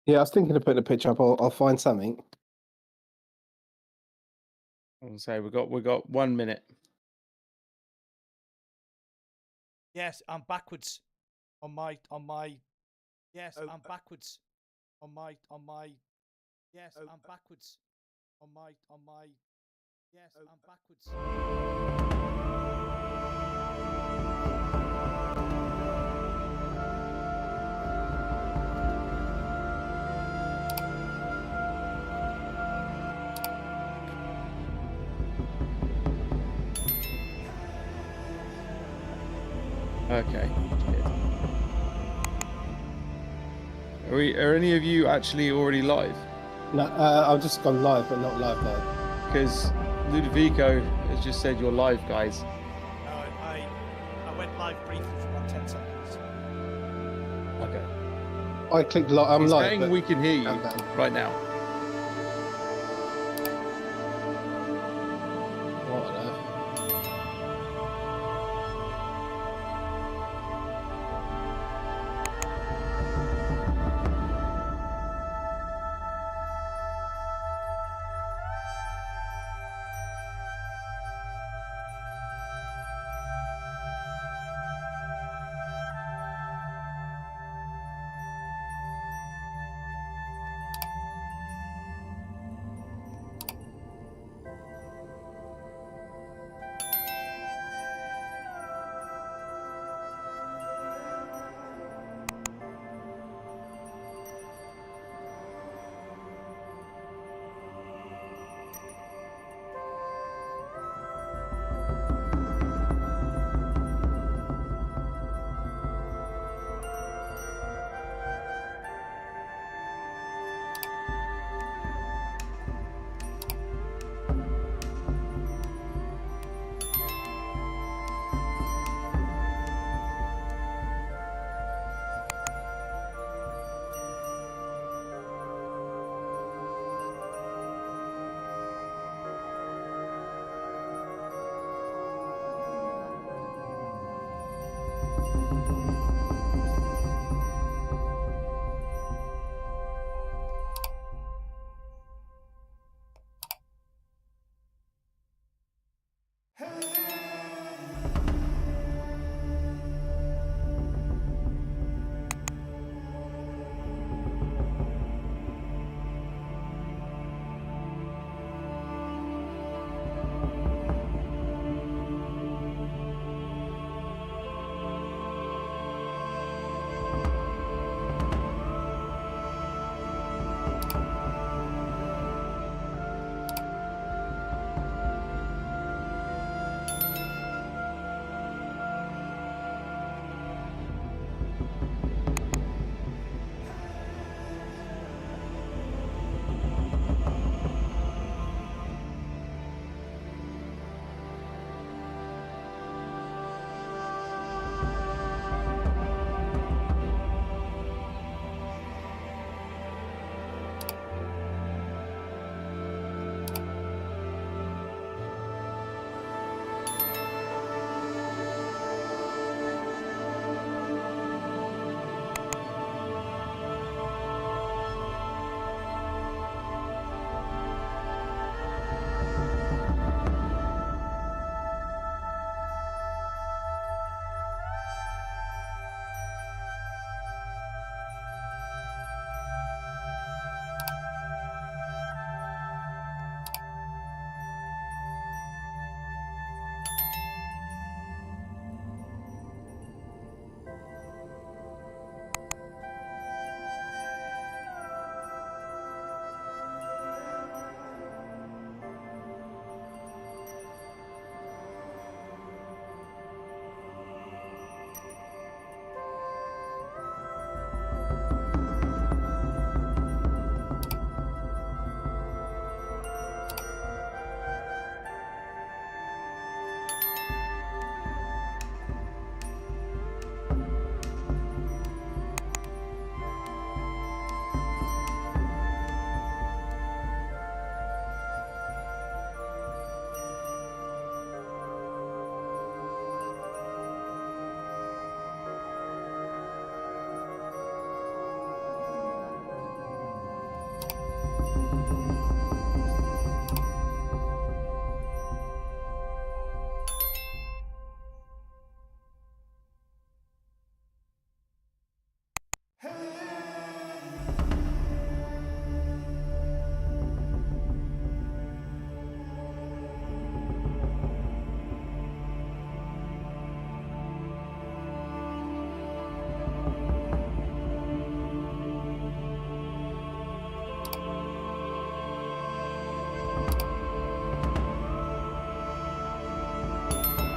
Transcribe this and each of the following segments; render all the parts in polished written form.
Yeah, I was thinking of putting a picture up. I'll find something. I'll say we got 1 minute. Yes, I'm backwards on my. Yes, I'm backwards on my. Yes, I'm backwards on my. Yes, I'm backwards. Okay. Are any of you actually already live? No, I've just gone live, but not live. Because Ludovico has just said you're live, guys. No, I went live briefly for about 10 seconds. Okay. I clicked live. I'm He's live. saying But we can hear you right now. What on earth?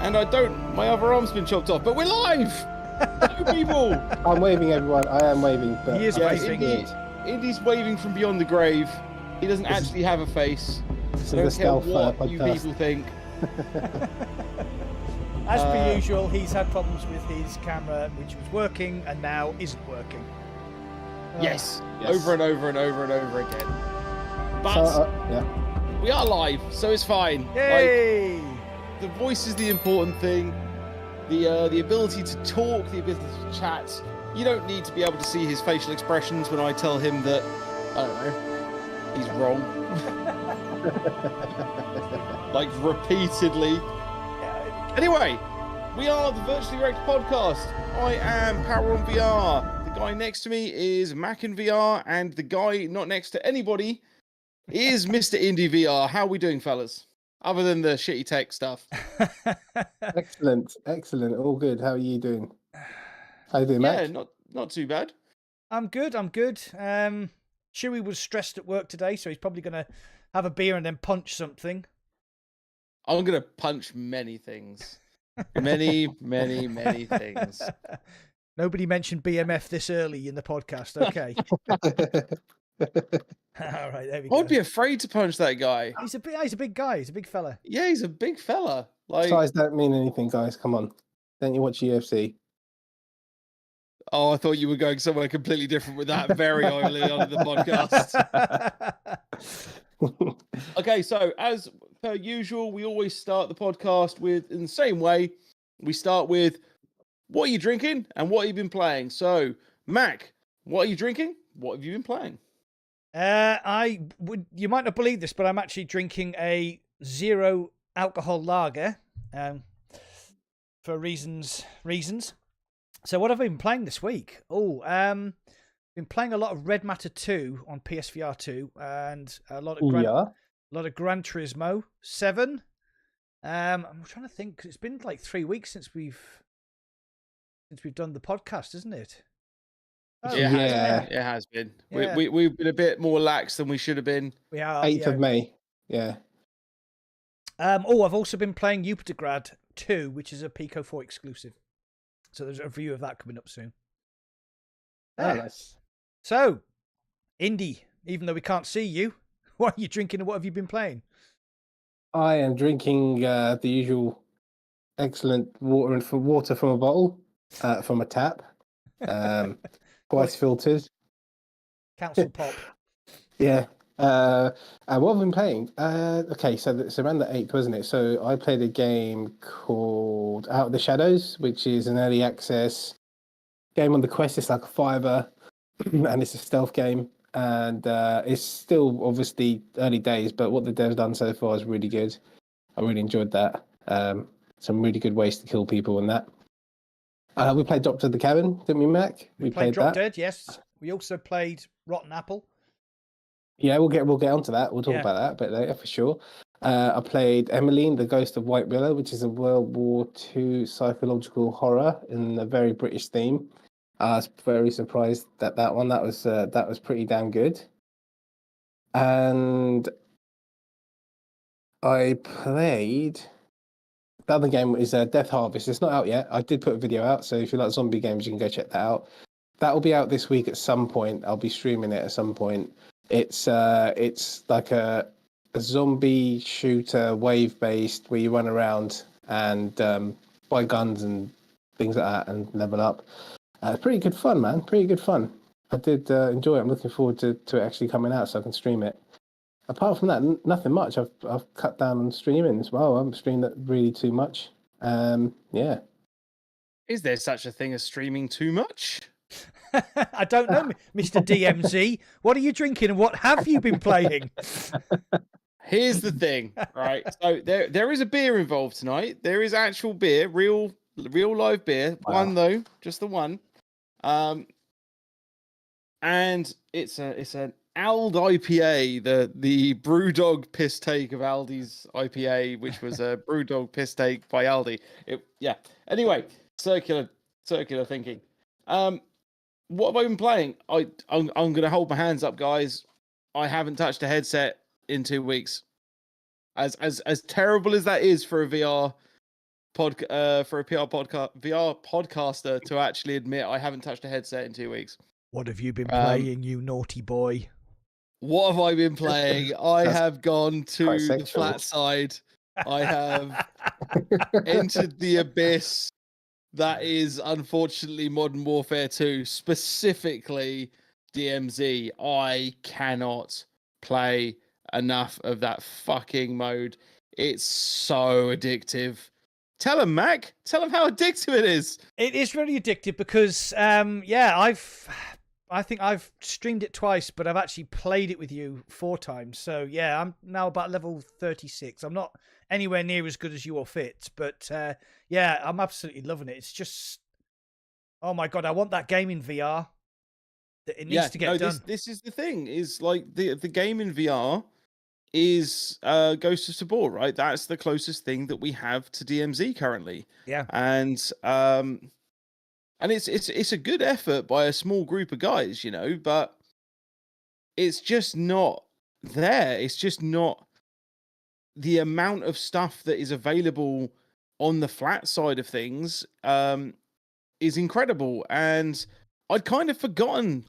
and I don't. My other arm's been chopped off, but we're live. Hello, people. I'm waving, everyone. I am waving. But He is Yeah, waving. Indy's waving from beyond the grave. He doesn't This is- actually have a face. This I is don't the care stealth what you podcast. people think. As per usual, he's had problems with his camera, which was working and now isn't working. Yes, Yes. over and over and over and over again. But So, yeah. we are live, so it's fine. Like, Yay! the voice is the important thing. The ability to talk, the ability to chat. You don't need to be able to see his facial expressions when I tell him that, I don't know, he's wrong. Like, repeatedly. Anyway, we are the Virtually Rek't podcast. I am Power on VR. The guy next to me is Mac in VR, and the guy not next to anybody is Mr. Indie VR. How are we doing, fellas? Other than the shitty tech stuff. Excellent. Excellent. All good. How are you doing? How you doing, Yeah, Mac? not too bad. I'm good. Chewy was stressed at work today, so he's probably going to have a beer and then punch something. I'm gonna punch many things. Many things. Nobody mentioned BMF this early in the podcast. Okay. All right, there we go. I'd be afraid to punch that guy. He's a big guy. He's a big fella. Yeah, he's a big fella. Like, Size don't mean anything, guys. Come on. Don't you watch UFC? oh, I thought you were going somewhere completely different with that very early on in the podcast. Okay, so as per usual, we always start the podcast with, in the same way, we start with, what are you drinking and what have you been playing? So, Mac, what are you drinking? What have you been playing? You might not believe this, but I'm actually drinking a zero alcohol lager, for reasons. So what have I been playing this week? Been playing a lot of Red Matter 2 on PSVR 2 and a lot of Gran Turismo 7. I'm trying to think, 'cause it's been like 3 weeks since we've done the podcast, isn't it? Oh, It has been. Yeah. We've been a bit more lax than we should have been. We are 8th of May. Yeah. I've also been playing Grad 2, which is a Pico 4 exclusive. So there's a review of that coming up soon. Oh, nice. So, Indy, even though we can't see you, what are you drinking and what have you been playing? I am drinking the usual excellent water from a bottle, from a tap, twice filtered. Council Pop. Yeah. And what have I been playing? Okay, so it's around the 8th, wasn't it? So I played a game called Out of the Shadows, which is an early access game on the Quest. It's like a fiver, and it's a stealth game. And it's still obviously early days, but what the dev's done so far is really good. I really enjoyed that. Some really good ways to kill people in that. We played Doctor the Cabin, didn't we, Mac? We played Drop that. Dead, yes. We also played Rotten Apple. Yeah, we'll get onto that. We'll talk about that a bit later for sure. I played Emmeline, the Ghost of White Willow, which is a World War II psychological horror in a very British theme. I was very surprised that one. That was pretty damn good. And I played the other game is Death Harvest. It's not out yet. I did put a video out, so if you like zombie games, you can go check that out. That will be out this week at some point. I'll be streaming it at some point. It's like a zombie shooter, wave based, where you run around and buy guns and things like that and level up. Pretty good fun, man. Pretty good fun. I did enjoy it. I'm looking forward to it actually coming out so I can stream it. Apart from that, nothing much. I've cut down on streaming as well. I haven't streamed that really too much. Yeah. Is there such a thing as streaming too much? I don't know, Mr. DMZ. What are you drinking and what have you been playing? Here's the thing, right? So there is a beer involved tonight. There is actual beer, real live beer. Wow. One though, just the one. And it's an Ald IPA, the Brewdog piss take of Aldi's IPA, which was a Brewdog piss take by Aldi. Anyway, circular thinking. What have I been playing? I'm going to hold my hands up, guys. I haven't touched a headset in 2 weeks. As terrible as that is for a VR for a VR podcaster to actually admit I haven't touched a headset in 2 weeks. What have you been playing, you naughty boy? What have I been playing? I have gone to the sexual. flat side. I have entered the abyss that is unfortunately Modern Warfare 2, specifically DMZ. I cannot play enough of that fucking mode. It's so addictive. Tell him, Mac. Tell him how addictive it is. It is really addictive because, I think I've streamed it twice, but I've actually played it with you 4 times. So yeah, I'm now about level 36. I'm not anywhere near as good as you or Fitz, but yeah, I'm absolutely loving it. It's just, oh my God, I want that game in VR. It needs to get done. This is the thing. Is like the game in VR is Ghost of Tabor, right? That's the closest thing that we have to DMZ currently. Yeah, and it's a good effort by a small group of guys, you know, but it's just not there. It's just not the amount of stuff that is available on the flat side of things is incredible. And I'd kind of forgotten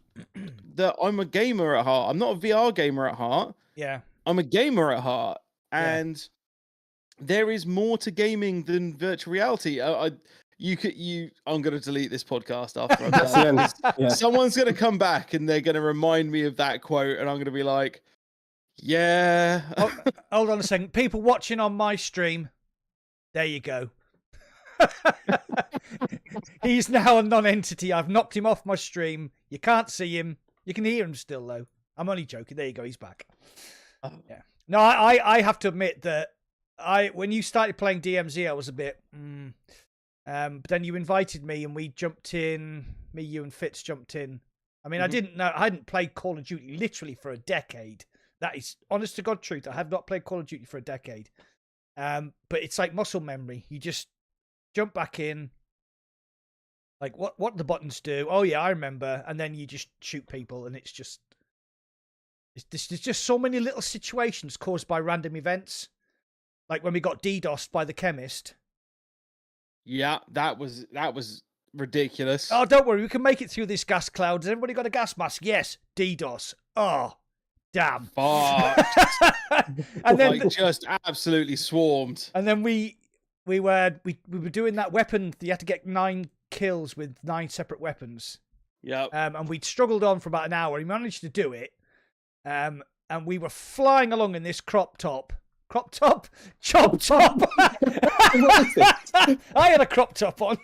that I'm a gamer at heart. I'm not a VR gamer at heart. yeah. I'm a gamer at heart, and there is more to gaming than virtual reality. I'm going to delete this podcast after I'm done. Yeah. Someone's going to come back and they're going to remind me of that quote, and I'm going to be like, yeah. Hold on a second. People watching on my stream, there you go. He's now a non-entity. I've knocked him off my stream. You can't see him. You can hear him still, though. I'm only joking. There you go. He's back. Yeah. No, I have to admit that when you started playing DMZ, I was a bit. But then you invited me, and we jumped in. Me, you, and Fitz jumped in. I mean, I hadn't played Call of Duty literally for a decade. That is honest to God truth. I have not played Call of Duty for a decade. But it's like muscle memory. You just jump back in. Like what the buttons do? Oh yeah, I remember. And then you just shoot people, and it's just. There's just so many little situations caused by random events. Like when we got DDoSed by the chemist. Yeah, that was ridiculous. Oh, don't worry. We can make it through this gas cloud. Has everybody got a gas mask? Yes. DDoS. Oh, damn. Fuck. And then like, just absolutely swarmed. And then we were doing that weapon. You had to get 9 kills with 9 separate weapons. Yeah. And we'd struggled on for about an hour. We managed to do it. And we were flying along in this chop top. What is this? I had a crop top on.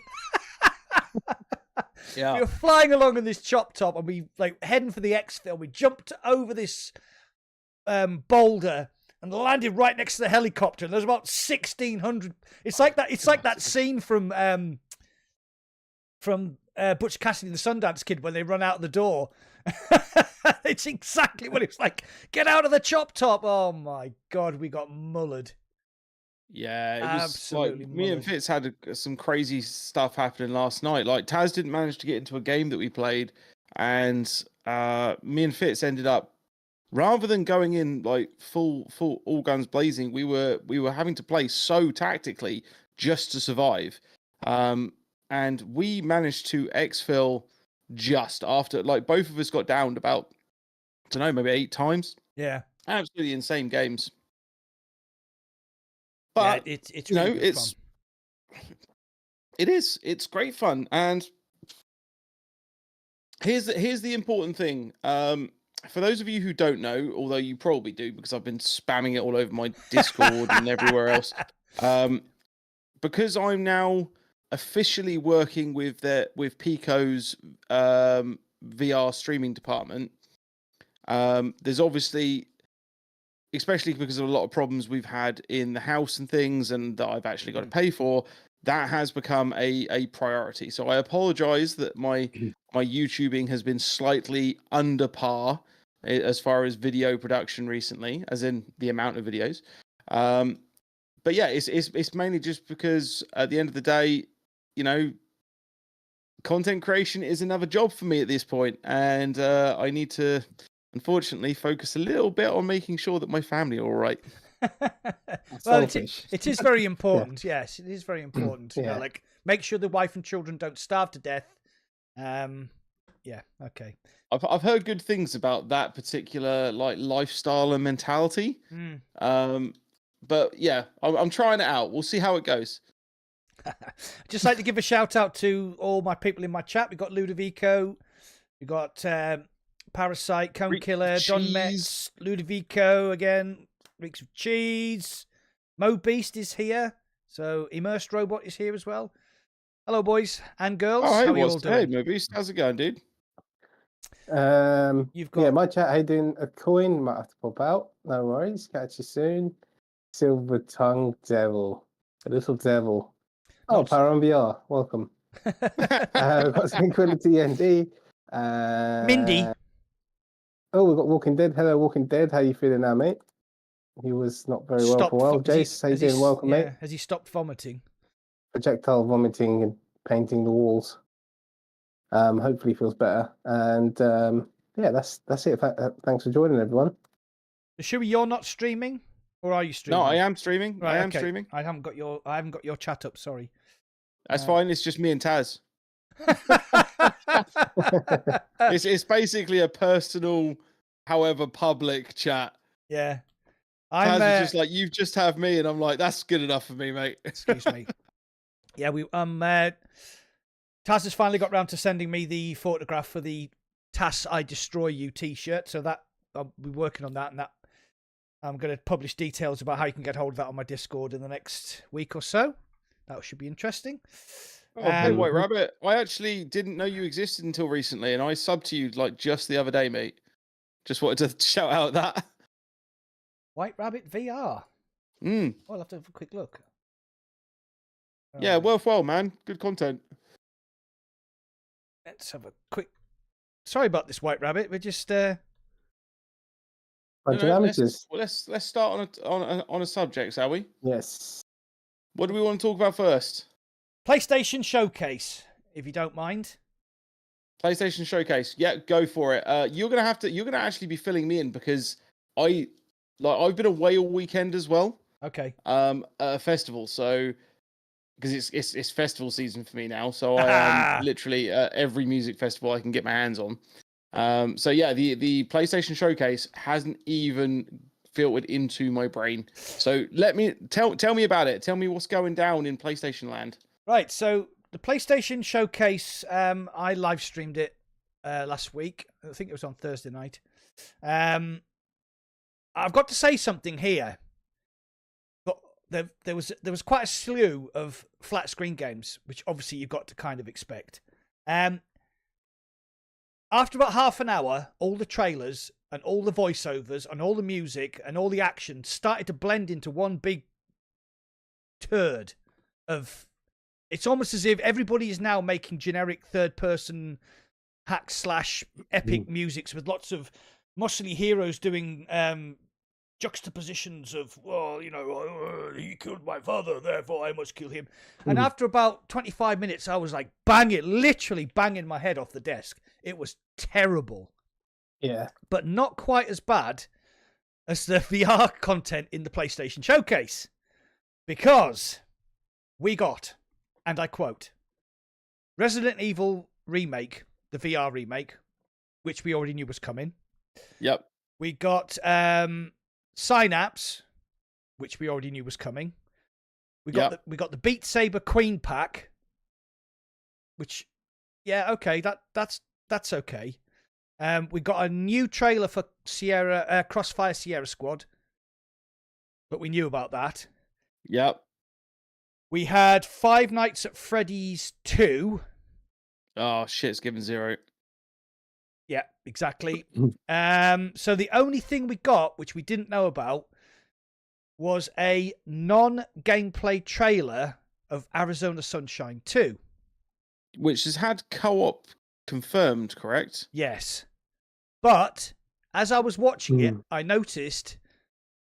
Yeah. We were flying along in this chop top, and we like heading for the exfil. We jumped over this boulder and landed right next to the helicopter. And there's about 1,600. It's like that scene from Butch Cassidy and the Sundance Kid when they run out the door. It's exactly what it's like. Get out of the chop top. Oh my God, we got mullered. Yeah, it was absolutely like me and Fitz had some crazy stuff happening last night. Like Taz didn't manage to get into a game that we played, and me and Fitz ended up, rather than going in like full all guns blazing, we were having to play so tactically just to survive. And we managed to exfil just after, like, both of us got downed about, I don't know, maybe 8 times. Yeah, Absolutely insane games. But yeah, it's you know, really good fun. It's great fun. And here's the important thing. For those of you who don't know, although you probably do because I've been spamming it all over my Discord and everywhere else, because I'm now officially working with Pico's VR streaming department. There's obviously, especially because of a lot of problems we've had in the house and things, and that I've actually got to pay for, that has become a priority. So I apologize that my YouTubing has been slightly under par as far as video production recently, as in the amount of videos. But yeah, it's mainly just because at the end of the day, you know, content creation is another job for me at this point, and I need to, unfortunately, focus a little bit on making sure that my family are all right. Well, Selfish. it is very important. Yes, it is very important. You know, Yeah. like make sure the wife and children don't starve to death. Yeah. Okay. I've heard good things about that particular like lifestyle and mentality. But yeah, I'm trying it out. We'll see how it goes. Just like to give a shout out to all my people in my chat. We've got Ludovico, we've got Parasite, Cone Killer, Don Metz, Ludovico again, Reeks of Cheese, Mo Beast is here, so Immersed Robot is here as well. Hello, boys and girls. Oh, hey, how are you all doing? Hey, Mobius, how's it going, dude? You've got my chat. How you doing? A coin might have to pop out. No worries. Catch you soon. Silver Tongue Devil, a little devil. Oh, Not- Power on VR. Welcome. We've got Tranquility ND. Mindy. Oh, we've got Walking Dead. Hello, Walking Dead. How you feeling now, mate? He was not very well for a while. Jace, how you doing? Welcome, mate. Has he stopped vomiting? Projectile vomiting and painting the walls. Hopefully feels better. And yeah, that's it. Thanks for joining, everyone. Shuey, you're not streaming, or are you streaming? No, I am streaming. Right, I am okay. streaming. I haven't got your chat up. Sorry. That's fine. It's just me and Taz. It's basically a personal, however public chat. Yeah. Taz is just like, you just have me, and I'm like, that's good enough for me, mate. Excuse me. Yeah, Taz has finally got round to sending me the photograph for the TAS I Destroy You t-shirt, so that I'll be working on that, and that I'm going to publish details about how you can get hold of that on my Discord in the next week or so. That should be interesting. Oh, hey, White Rabbit. I actually didn't know you existed until recently, and I subbed to you like just the other day, mate. Just wanted to shout out that. White Rabbit VR. Mm. I'll have to have a quick look. Yeah, worthwhile, man. Good content. Let's have a quick. Sorry about this, White Rabbit. We're just. Bunch of amateurs. Let's start on a subject, shall we? Yes. What do we want to talk about first? PlayStation Showcase, if you don't mind. PlayStation Showcase. Yeah, go for it. You're gonna actually be filling me in because I've been away all weekend as well. Okay. At a festival, so because it's festival season for me now, so I am literally at every music festival I can get my hands on. So yeah, the PlayStation Showcase hasn't even filtered into my brain. So tell me about it. Tell me what's going down in PlayStation land. Right, so the PlayStation Showcase, I live streamed it last week. I think it was on Thursday night. I've got to say something here. But there was quite a slew of flat screen games, which obviously you've got to kind of expect. After about half an hour, all the trailers and all the voiceovers and all the music and all the action started to blend into one big turd of. It's almost as if everybody is now making generic third-person hack/epic musics with lots of muscly heroes doing juxtapositions of, well, you know, he killed my father, therefore I must kill him. And after about 25 minutes, I was like literally banging my head off the desk. It was terrible. Yeah. But not quite as bad as the VR content in the PlayStation Showcase. Because we got, and I quote, Resident Evil Remake, the VR remake, which we already knew was coming. Yep. We got Synapse, which we already knew was coming. We got the Beat Saber Queen pack, which, yeah, okay, that's okay. We got a new trailer for Crossfire Sierra Squad, but we knew about that. Yep. We had Five Nights at Freddy's 2. Oh shit! It's given 0. Yeah, exactly. So the only thing we got, which we didn't know about, was a non-gameplay trailer of Arizona Sunshine 2. Which has had co-op confirmed, correct? Yes. But as I was watching it, I noticed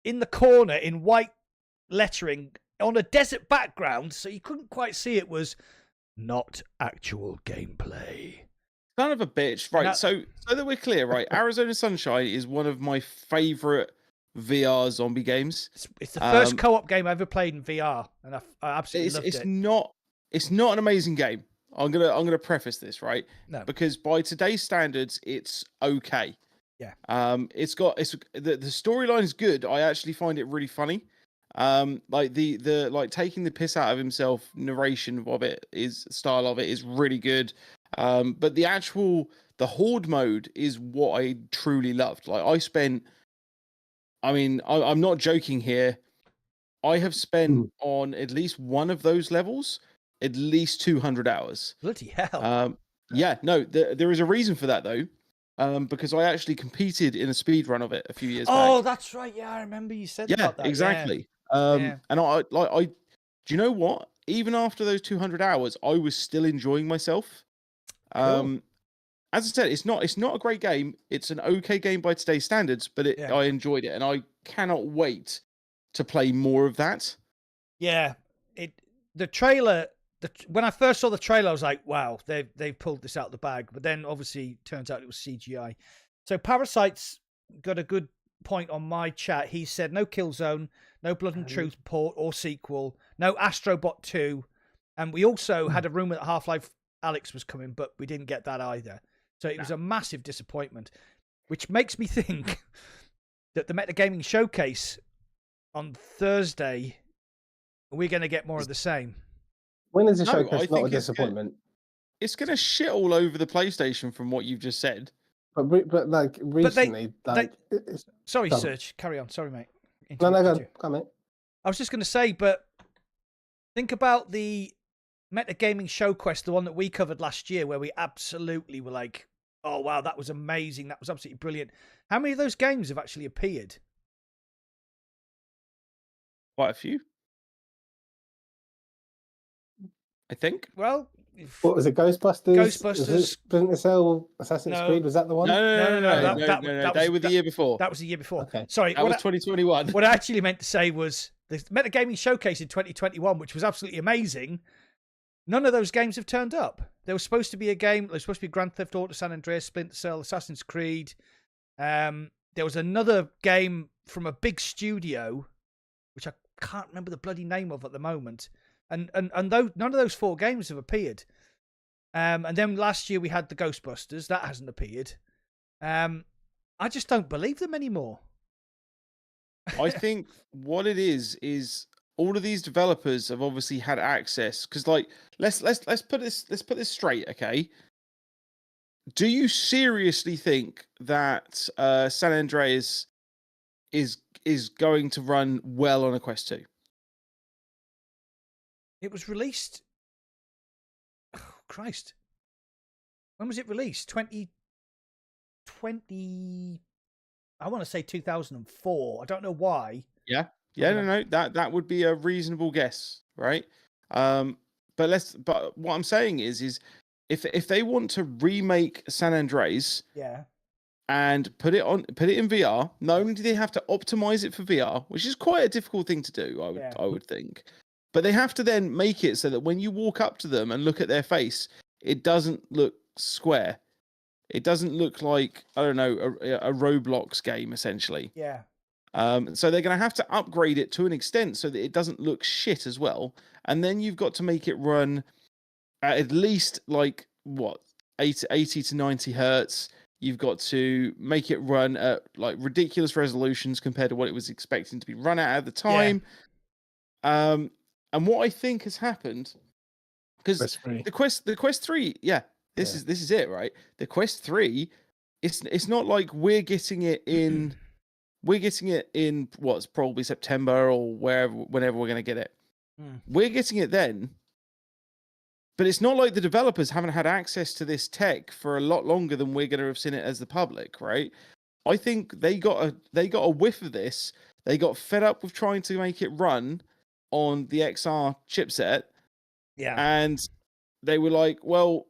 in the corner in white lettering on a desert background, so you couldn't quite see it, was not actual gameplay. Son of a bitch. Right, so that we're clear, right? Arizona Sunshine is one of my favorite VR zombie games. It's the first co-op game I ever played in VR, and I absolutely loved it. It's not an amazing game. I'm gonna preface this, right? No. Because by today's standards, it's okay. Yeah. The storyline is good. I actually find it really funny. Like the like taking the piss out of himself narration of it is really good. But the horde mode is what I truly loved. Like I'm not joking here. I have spent on at least one of those levels at least 200 hours. Bloody hell. Yeah, no, there is a reason for that though. Because I actually competed in a speed run of it a few years back. Oh, that's right. Yeah, I remember you said about that. Exactly. Yeah. And I do you know what? Even after those 200 hours, I was still enjoying myself. Cool. As I said, it's not a great game. It's an okay game by today's standards, but I enjoyed it, and I cannot wait to play more of that. Yeah, the trailer. When I first saw the trailer, I was like, "Wow, they've pulled this out of the bag." But then, obviously, turns out it was CGI. So, Parasite's got a good point on my chat. He said, "No Killzone, no Blood and Truth port or sequel, no Astrobot 2, and we also had a rumor that Half-Life Alyx was coming, but we didn't get that either." So it was a massive disappointment, which makes me think that the Metagaming Showcase on Thursday, we're going to get more of the same. When is the showcase not a disappointment? It's going to shit all over the PlayStation from what you've just said. But like recently, sorry, Serge, carry on. Sorry, mate. No, go on, mate. I was just going to say, but think about the Metagaming Showcase, the one that we covered last year, where we absolutely were like, "Oh wow, that was amazing! That was absolutely brilliant." How many of those games have actually appeared? Quite a few, I think. Well, what was it? Ghostbusters. Ghostbusters. Splinter Cell. Assassin's Creed. Was that the one? No. They were the year before. That was the year before. Okay. Sorry, that was 2021. What I actually meant to say was the Metagaming Showcase in 2021, which was absolutely amazing. None of those games have turned up. There was supposed to be a game. There was supposed to be Grand Theft Auto, San Andreas, Splinter Cell, Assassin's Creed. There was another game from a big studio, which I can't remember the bloody name of at the moment. And none of those 4 games have appeared. And then last year we had the Ghostbusters. That hasn't appeared. I just don't believe them anymore. I think what it is all of these developers have obviously had access because, like, let's put this straight, okay? Do you seriously think that San Andreas is going to run well on a Quest 2? It was released. Oh, Christ. When was it released? 2020. I want to say 2004. I don't know why. Yeah. No. That would be a reasonable guess, right? But what I'm saying is if they want to remake San Andreas, and put it in VR, not only do they have to optimize it for VR, which is quite a difficult thing to do, I would think, but they have to then make it so that when you walk up to them and look at their face, it doesn't look square. It doesn't look like, I don't know, a Roblox game, essentially. Yeah. So they're going to have to upgrade it to an extent so that it doesn't look shit as well. And then you've got to make it run at least, like, 80 to 90 hertz. You've got to make it run at, like, ridiculous resolutions compared to what it was expecting to be run at the time. Yeah. And what I think has happened, because the Quest 3, this is it, right? The Quest 3, it's not like we're getting it in what's probably September or whenever we're going to get it. We're getting it then, but it's not like the developers haven't had access to this tech for a lot longer than we're going to have seen it as the public, right? I think they got a whiff of this. They got fed up with trying to make it run on the XR chipset. Yeah. And they were like, well,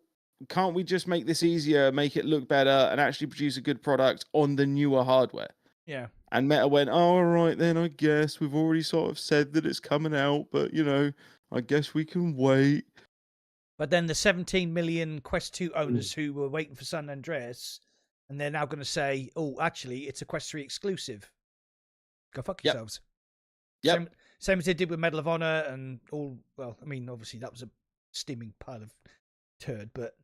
can't we just make this easier, make it look better, and actually produce a good product on the newer hardware? Yeah. And Meta went, oh, all right, then I guess we've already sort of said that it's coming out, but, I guess we can wait. But then the 17 million Quest 2 owners who were waiting for San Andreas, and they're now going to say, oh, actually, it's a Quest 3 exclusive. Go fuck Yep. yourselves. Yep. Same as they did with Medal of Honor and all. Well, I mean, obviously that was a steaming pile of turd, but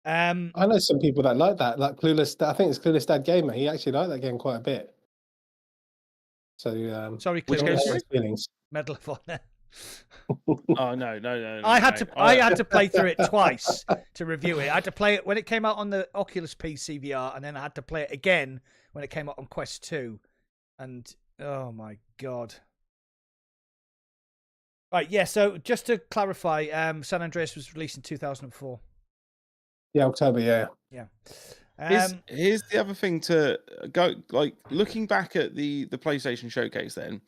I know some people that like that, like Clueless. I think it's Clueless Dad Gamer. He actually liked that game quite a bit. So, sorry, Which Clueless. game, hurt sorry? his feelings. Medal of Honor. Oh no. I had to play through it twice to review it. I had to play it when it came out on the Oculus PC VR, and then I had to play it again when it came out on Quest 2. And oh my god. Right, yeah, so just to clarify, San Andreas was released in 2004. Yeah, October. Yeah. Yeah. Here's the other thing to go, like, looking back at the PlayStation showcase then,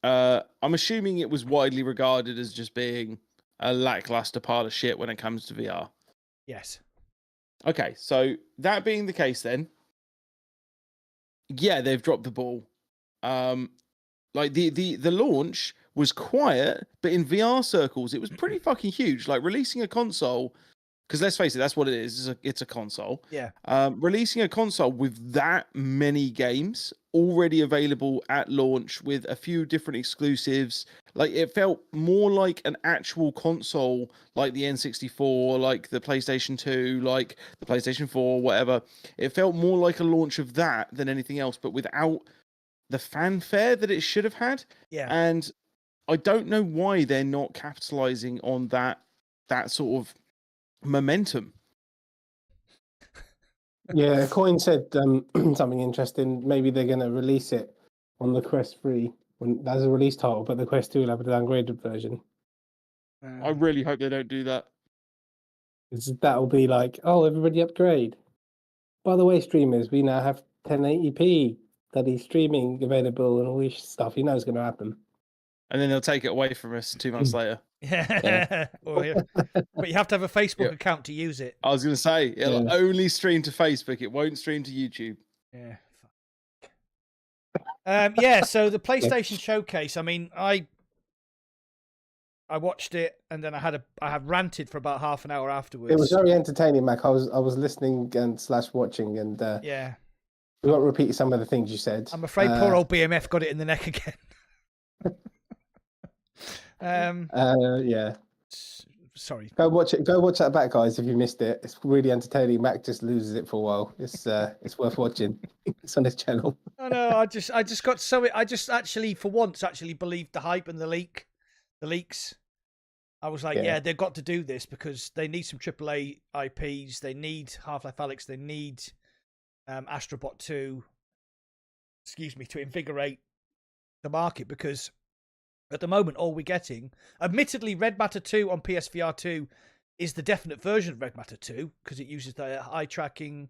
I'm assuming it was widely regarded as just being a lackluster pile of shit when it comes to VR. Yes. Okay, so that being the case then, yeah, they've dropped the ball. Like the launch was quiet, but in VR circles, it was pretty fucking huge. Like releasing a console, because let's face it, that's what it is. It's a console. Yeah. Releasing a console with that many games already available at launch with a few different exclusives. Like it felt more like an actual console, like the N64, like the PlayStation 2, like the PlayStation 4, whatever. It felt more like a launch of that than anything else, but without the fanfare that it should have had. Yeah. And I don't know why they're not capitalizing on that sort of momentum. Yeah, Coin said something interesting. Maybe they're going to release it on the Quest 3 as a release title, but the Quest 2 will have a downgraded version. I really hope they don't do that. That'll be like, oh, everybody upgrade. By the way, streamers, we now have 1080p bloody streaming available and all this stuff. You know it's going to happen. And then they'll take it away from us 2 months later. Yeah. But you have to have a Facebook account to use it. I was going to say, it'll only stream to Facebook. It won't stream to YouTube. Yeah. Yeah, so the PlayStation Showcase, I mean, I watched it and then I have ranted for about half an hour afterwards. It was very entertaining, Mac. I was listening and / watching, and yeah, we won't repeat some of the things you said. I'm afraid poor old BMF got it in the neck again. Yeah. Sorry. Go watch it. Go watch that back, guys. If you missed it, it's really entertaining. Mac just loses it for a while. It's worth watching. It's on his channel. Oh no, I just actually for once believed the hype and the leaks. I was like, yeah, they've got to do this because they need some AAA IPs. They need Half-Life Alyx. They need Astrobot 2. Excuse me, to invigorate the market because at the moment all we're getting, admittedly, Red Matter 2 on PSVR 2 is the definite version of Red Matter 2 because it uses the eye tracking,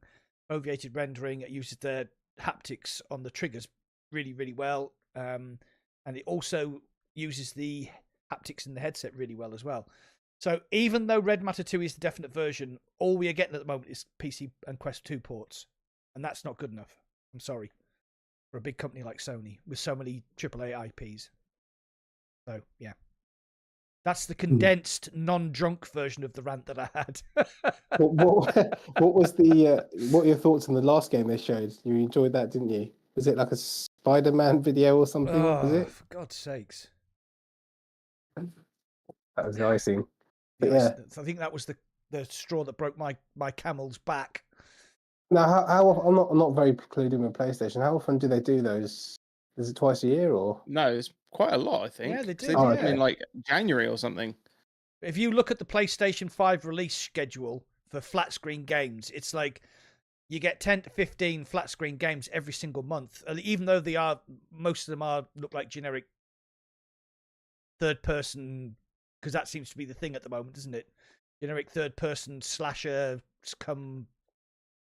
foveated rendering. It uses the haptics on the triggers really, really well, and it also uses the haptics in the headset really well as well. So even though Red Matter 2 is the definite version, all we are getting at the moment is PC and Quest 2 ports, and that's not good enough. I'm sorry for a big company like Sony with so many AAA IPs. So yeah, that's the condensed, non-drunk version of the rant that I had. What was what are your thoughts on the last game they showed? You enjoyed that, didn't you? Was it like a Spider-Man video or something? Was it? For God's sakes! That was the icing. But yeah, I think that was the straw that broke my camel's back. Now, I'm not very clued in with PlayStation. How often do they do those? Is it twice a year or? No, it's quite a lot, I think. Yeah, they do. They did it in like January or something. If you look at the PlayStation 5 release schedule for flat screen games, it's like you get 10 to 15 flat screen games every single month. Even though most of them look like generic third person, because that seems to be the thing at the moment, isn't it? Generic third person slasher, come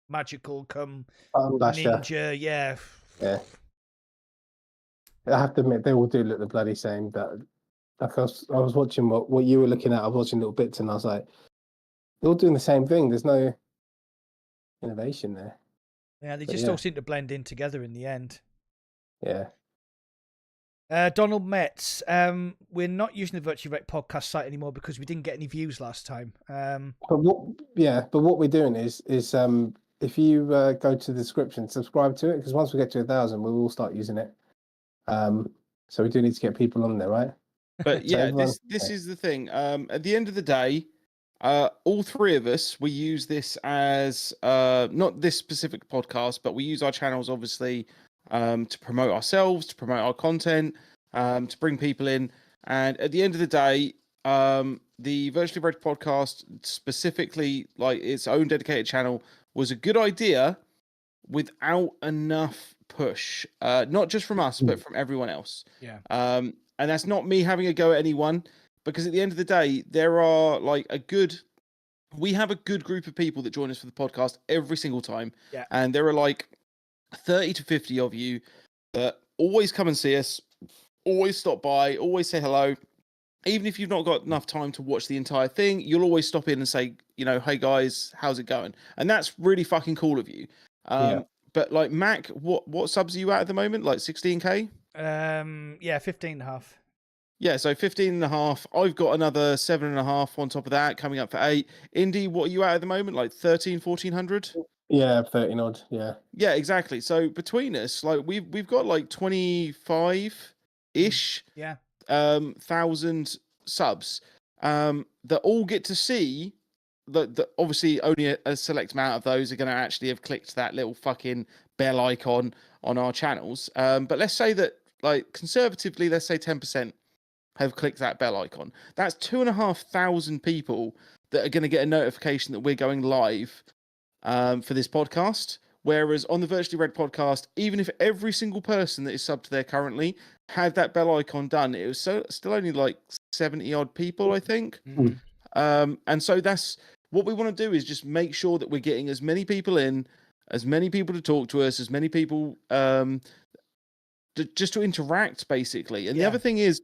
magical, come ninja, yeah. I have to admit, they all do look the bloody same. But like I was watching what you were looking at. I was watching little bits, and I was like, they're all doing the same thing. There's no innovation there. Yeah, they just all seem to blend in together in the end. Yeah. Donald Metz, we're not using the Virtual Rec podcast site anymore because we didn't get any views last time. But what we're doing is if you go to the description, subscribe to it, because once we get to 1,000, we'll all start using it. So we do need to get people on there, right? But So yeah, everyone- this is the thing. At the end of the day, all three of us, we use this as not this specific podcast, but we use our channels obviously to promote ourselves, to promote our content, to bring people in. And at the end of the day, the Virtually Red podcast, specifically like its own dedicated channel, was a good idea without enough push, not just from us, but from everyone else. Yeah. And that's not me having a go at anyone, because at the end of the day, there are like we have a good group of people that join us for the podcast every single time. Yeah. And there are like 30 to 50 of you that always come and see us, always stop by, always say hello. Even if you've not got enough time to watch the entire thing, you'll always stop in and say, hey guys, how's it going? And that's really fucking cool of you. But like Mac, what subs are you at the moment? Like 16k? Yeah, 15.5. Yeah, so 15.5. I've got another 7.5 on top of that, coming up for 8. Indy, what are you at the moment? Like 1400? Yeah, 13 odd. Yeah. Yeah, exactly. So between us, like we've got like 25-ish thousand subs that all get to see that obviously only a select amount of those are going to actually have clicked that little fucking bell icon on our channels. But let's say that, like, conservatively, let's say 10% have clicked that bell icon. That's 2,500 people that are going to get a notification that we're going live for this podcast. Whereas on the Virtually Red podcast, even if every single person that is subbed there currently had that bell icon done, it was still only like 70 odd people, I think. Mm-hmm. And so that's what we want to do, is just make sure that we're getting as many people in, as many people to talk to us, as many people just to interact, basically. And the other thing is,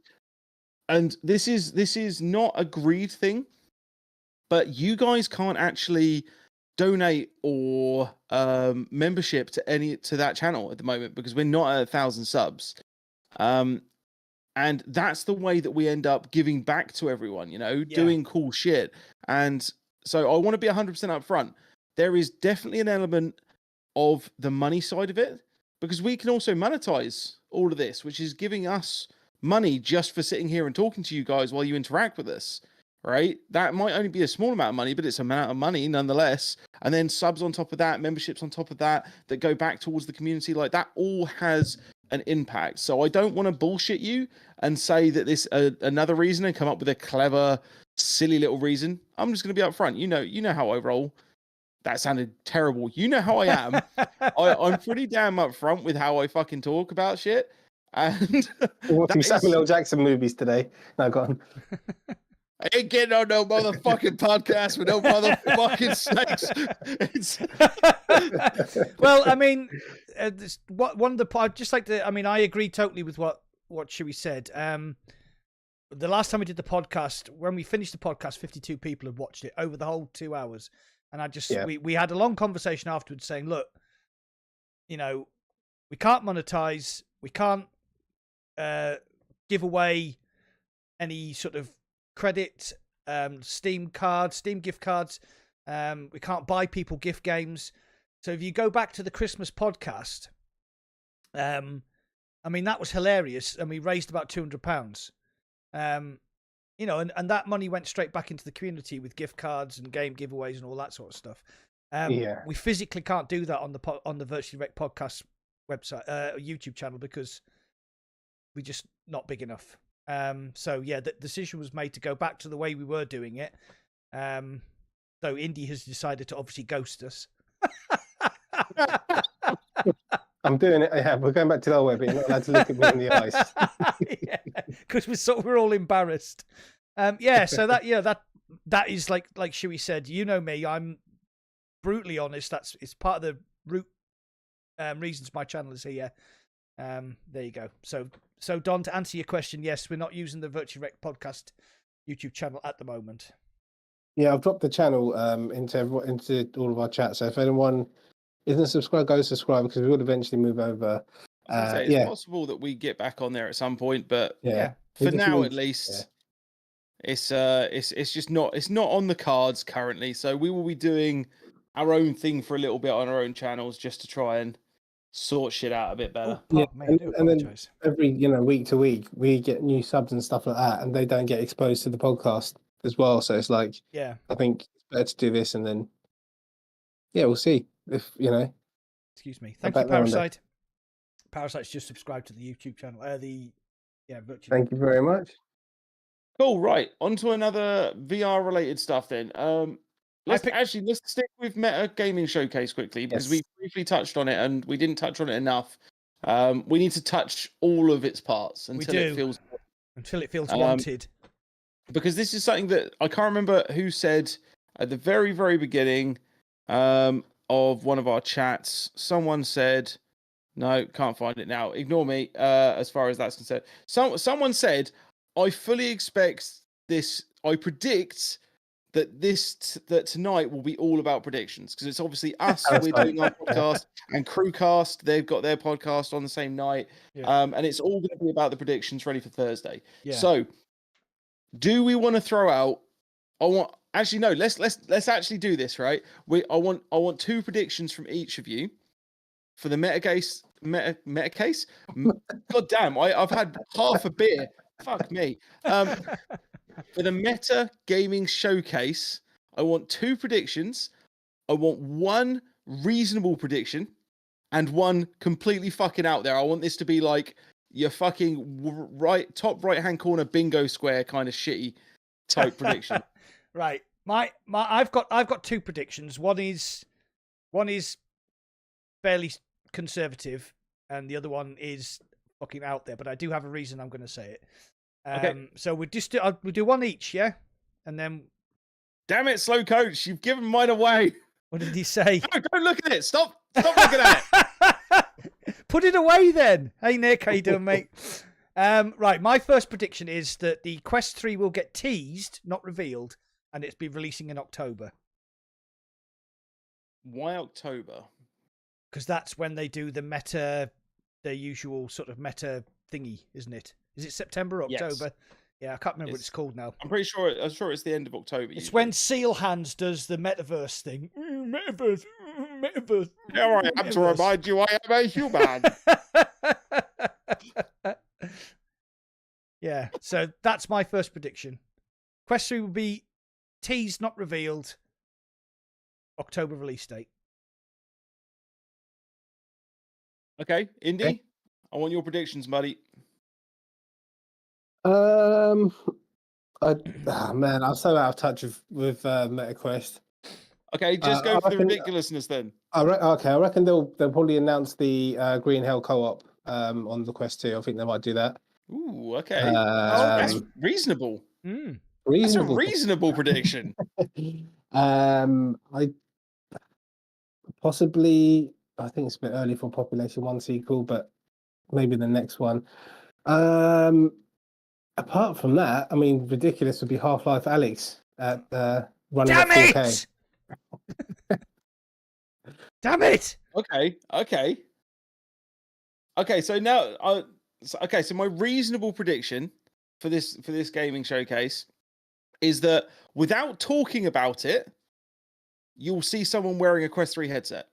and this is not a greed thing, but you guys can't actually donate or membership to that channel at the moment, because we're not at 1,000 subs. And that's the way that we end up giving back to everyone, doing cool shit. And so I want to be 100% upfront. There is definitely an element of the money side of it, because we can also monetize all of this, which is giving us money just for sitting here and talking to you guys while you interact with us, right? That might only be a small amount of money, but it's an amount of money nonetheless. And then subs on top of that, memberships on top of that go back towards the community. Like, that all has an impact. So I don't want to bullshit you and say that this another reason and come up with a clever, silly little reason. I'm just going to be upfront. You know how I roll. That sounded terrible. You know how I am. I'm pretty damn upfront with how I fucking talk about shit. And We're watching Samuel L. Jackson movies today. No, go on. I ain't getting on no motherfucking podcast with no motherfucking snakes. Well, I mean, one of the I'd just like to. I mean, I agree totally with what Chewy said. The last time we did the podcast, when we finished the podcast, 52 people had watched it over the whole 2 hours, and I just we had a long conversation afterwards saying, look, we can't monetize, we can't give away any sort of credit, Steam gift cards. We can't buy people gift games. So if you go back to the Christmas podcast, I mean, that was hilarious, and we raised about £200. And that money went straight back into the community with gift cards and game giveaways and all that sort of stuff. We physically can't do that on the Virtually Rec podcast website, YouTube channel, because we're just not big enough. So yeah, the decision was made to go back to the way we were doing it. So Indy has decided to obviously ghost us. I'm doing it. Yeah, we're going back to the old way, but you're not allowed to look at me in the eyes. Because we're all embarrassed. So that is like Shuey said. You know me, I'm brutally honest. It's part of the root reasons my channel is here. There you go. So Don, to answer your question, yes, we're not using the Virtually Rec podcast YouTube channel at the moment. Yeah, I've dropped the channel into all of our chats. So if anyone isn't subscribed, go subscribe, because we will eventually move over. It's possible that we get back on there at some point, but for now at least, it's just not on the cards currently. So we will be doing our own thing for a little bit on our own channels, just to try and sort shit out a bit better. Oh, pardon me, I do and then apologise. every week to week we get new subs and stuff like that, and they don't get exposed to the podcast as well. So it's like, Yeah. I think it's better to do this, and then we'll see if Excuse me. I'll Thank you, bet there one day. Parasite. Parasite's just subscribed to the YouTube channel. Virtually. Thank you very much. Cool. Right. On to another VR related stuff then. Let's stick with Meta Gaming Showcase quickly because we briefly touched on it and we didn't touch on it enough. We need to touch all of its parts until it feels wanted. Because this is something that I can't remember who said at the very, very beginning of one of our chats. Someone said, no, can't find it now. Ignore me as far as that's concerned. Someone said, I fully expect this. I predict that tonight will be all about predictions because it's obviously us. We're doing our podcast and Crewcast. They've got their podcast on the same night, and it's all going to be about the predictions ready for Thursday. Yeah. So, do we want to throw out? Let's actually do this, right? I want 2 predictions from each of you for the meta case. God damn! I've had half a beer. Fuck me. For the Meta Gaming Showcase, I want 2 predictions. I want 1 reasonable prediction and 1 completely fucking out there. I want this to be like your fucking top right-hand corner bingo square kind of shitty type prediction. Right. I've got 2 predictions. One is fairly conservative and the other one is fucking out there, but I do have a reason I'm going to say it. Okay. So we'll do 1 each, yeah? And then... Damn it, Slow Coach, you've given mine away. What did he say? No, don't look at it. Stop looking at it. Put it away then. Hey, Nick, how you doing, mate? Right, my first prediction is that the Quest 3 will get teased, not revealed, and it's be releasing in October. Why October? Because that's when they do the usual sort of meta thingy, isn't it? Is it September or October? Yes. Yeah, I can't remember what it's called now. I'm sure it's the end of October. It's usually when Seal Hands does the metaverse thing. Metaverse. Yeah, I have to remind you I am a human. Yeah, so that's my first prediction. Quest 3 will be teased, not revealed. October release date. Okay, Indy, okay. I want your predictions, buddy. I'm so out of touch with MetaQuest. Okay, just go for the ridiculousness then. I reckon they'll probably announce the Green Hell co-op on the Quest 2. I think they might do that. Ooh, okay. That's reasonable. That's a reasonable prediction. I possibly. I think it's a bit early for Population 1 sequel, but maybe the next one. Apart from that, I mean, ridiculous would be Half-Life Alyx at running at 4K. Damn it! Okay. So now, so my reasonable prediction for this gaming showcase is that without talking about it, you'll see someone wearing a Quest 3 headset.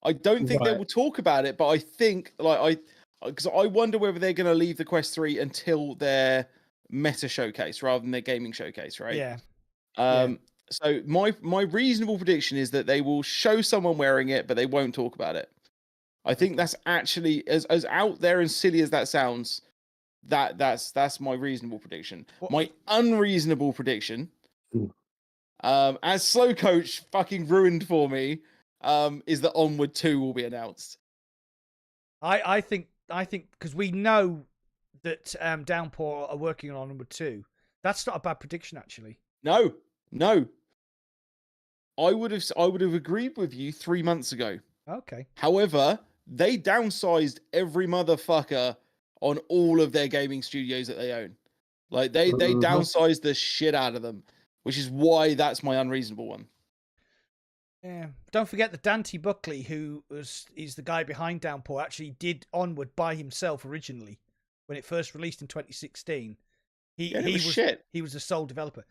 I don't think they will talk about it, but I think because I wonder whether they're going to leave the Quest 3 until their meta showcase rather than their gaming showcase, right? Yeah. So my reasonable prediction is that they will show someone wearing it, but they won't talk about it. I think that's actually as out there and silly as that sounds. That's my reasonable prediction. My unreasonable prediction, as Slow Coach fucking ruined for me, is that Onward 2 will be announced. I think because we know that Downpour are working on Onward 2. That's not a bad prediction, actually. No. I would have agreed with you 3 months ago. Okay. However, they downsized every motherfucker on all of their gaming studios that they own. Like they downsized the shit out of them, which is why that's my unreasonable one. Yeah. Don't forget that Dante Buckley, he's the guy behind Downpour, actually did Onward by himself originally when it first released in 2016. He was the sole developer.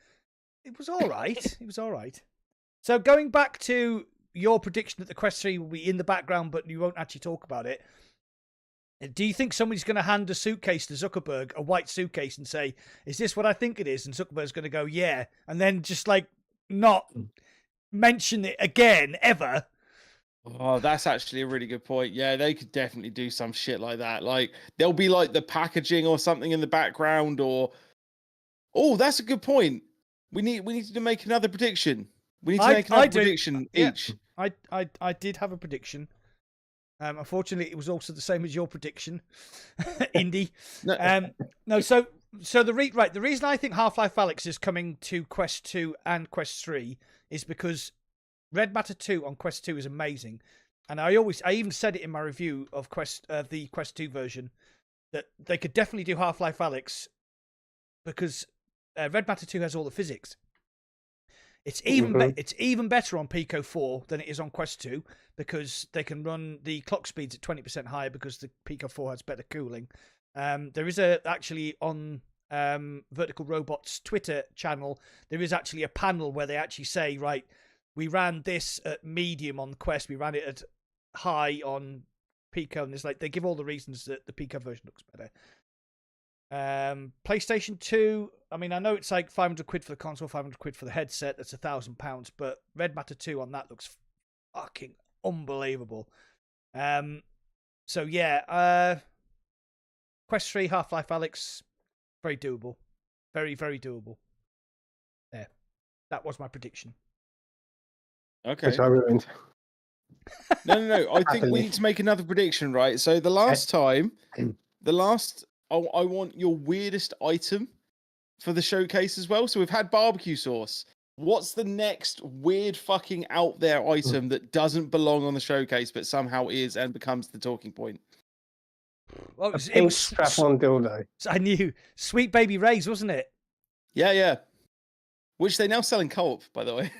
It was all right. So going back to your prediction that the Quest 3 will be in the background, but you won't actually talk about it. Do you think somebody's going to hand a suitcase to Zuckerberg, a white suitcase, and say, "Is this what I think it is?" And Zuckerberg's going to go, "Yeah," and then just like not mention it again ever? Oh, that's actually a really good point. Yeah, they could definitely do some shit like that. Like there'll be like the packaging or something in the background, or oh, that's a good point. We need to make another prediction. We need to make another prediction each. I did have a prediction. Unfortunately, it was also the same as your prediction, Indy. No. So the reason I think Half-Life Alyx is coming to Quest 2 and Quest 3 is because Red Matter 2 on Quest 2 is amazing, and I even said it in my review of the Quest 2 version that they could definitely do Half-Life Alyx because Red Matter 2 has all the physics. It's even better on Pico 4 than it is on Quest 2 because they can run the clock speeds at 20% higher because the Pico 4 has better cooling. There is actually on Vertical Robot's Twitter channel, there is actually a panel where they actually say, right, we ran this at medium on Quest, we ran it at high on Pico, and it's like they give all the reasons that the Pico version looks better. PlayStation 2, I mean, I know it's like 500 quid for the console, 500 quid for the headset, that's £1,000, but Red Matter 2 on that looks fucking unbelievable. So yeah, Quest 3, Half-Life Alyx, very doable. Very, very doable. There. That was my prediction. Okay. Which I ruined. No. I think we need to make another prediction, right? So the last time, I want your weirdest item for the showcase as well. So we've had barbecue sauce. What's the next weird fucking out there item that doesn't belong on the showcase but somehow is and becomes the talking point? Well, it was strap-on dildo. I knew. Sweet Baby Ray's, wasn't it? Yeah. Which they now sell in co-op, by the way.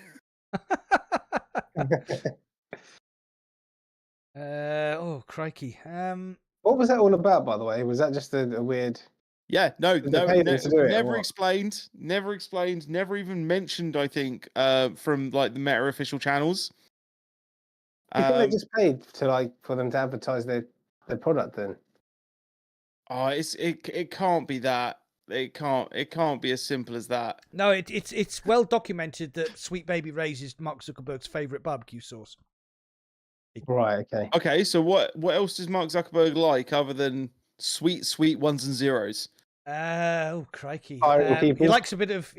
Oh, crikey. What was that all about, by the way? Was that just a weird... Yeah, never explained, never even mentioned, I think, from like the Meta official channels. You think they just paid to for them to advertise their product then? Oh, it can't be that. It can't be as simple as that. No, it's well documented that Sweet Baby Ray's is Mark Zuckerberg's favorite barbecue sauce. Right. Okay. Okay. So what else does Mark Zuckerberg like other than sweet ones and zeros? Oh crikey! He likes a bit of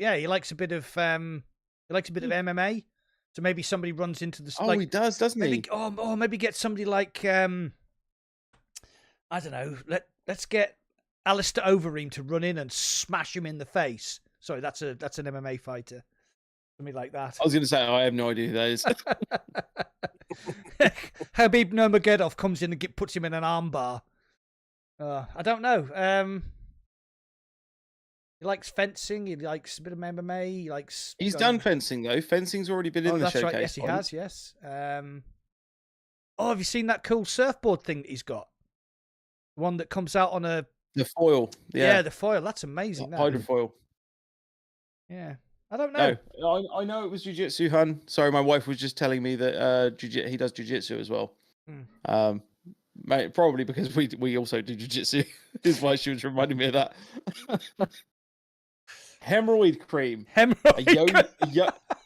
MMA. So maybe somebody runs into the. Oh, he does, doesn't he? Or maybe get somebody like I don't know. Let's get Alistair Overeem to run in and smash him in the face. Sorry, that's an MMA fighter. Something like that. I was going to say I have no idea who that is. Habib Nurmagomedov comes in and puts him in an armbar. I don't know. He likes fencing. He likes a bit of MMA. He's done fencing though. Fencing's already been in the showcase. Right. Yes, he has. Yes. Have you seen that cool surfboard thing that he's got? One that comes out on the foil. Yeah, the foil. That's amazing. Hydrofoil. Yeah. I don't know. No, I know it was jiu-jitsu, hun. Sorry, my wife was just telling me that he does jiu-jitsu as well. Probably because we also do jiu-jitsu is why she was reminding me of that. Hemorrhoid cream.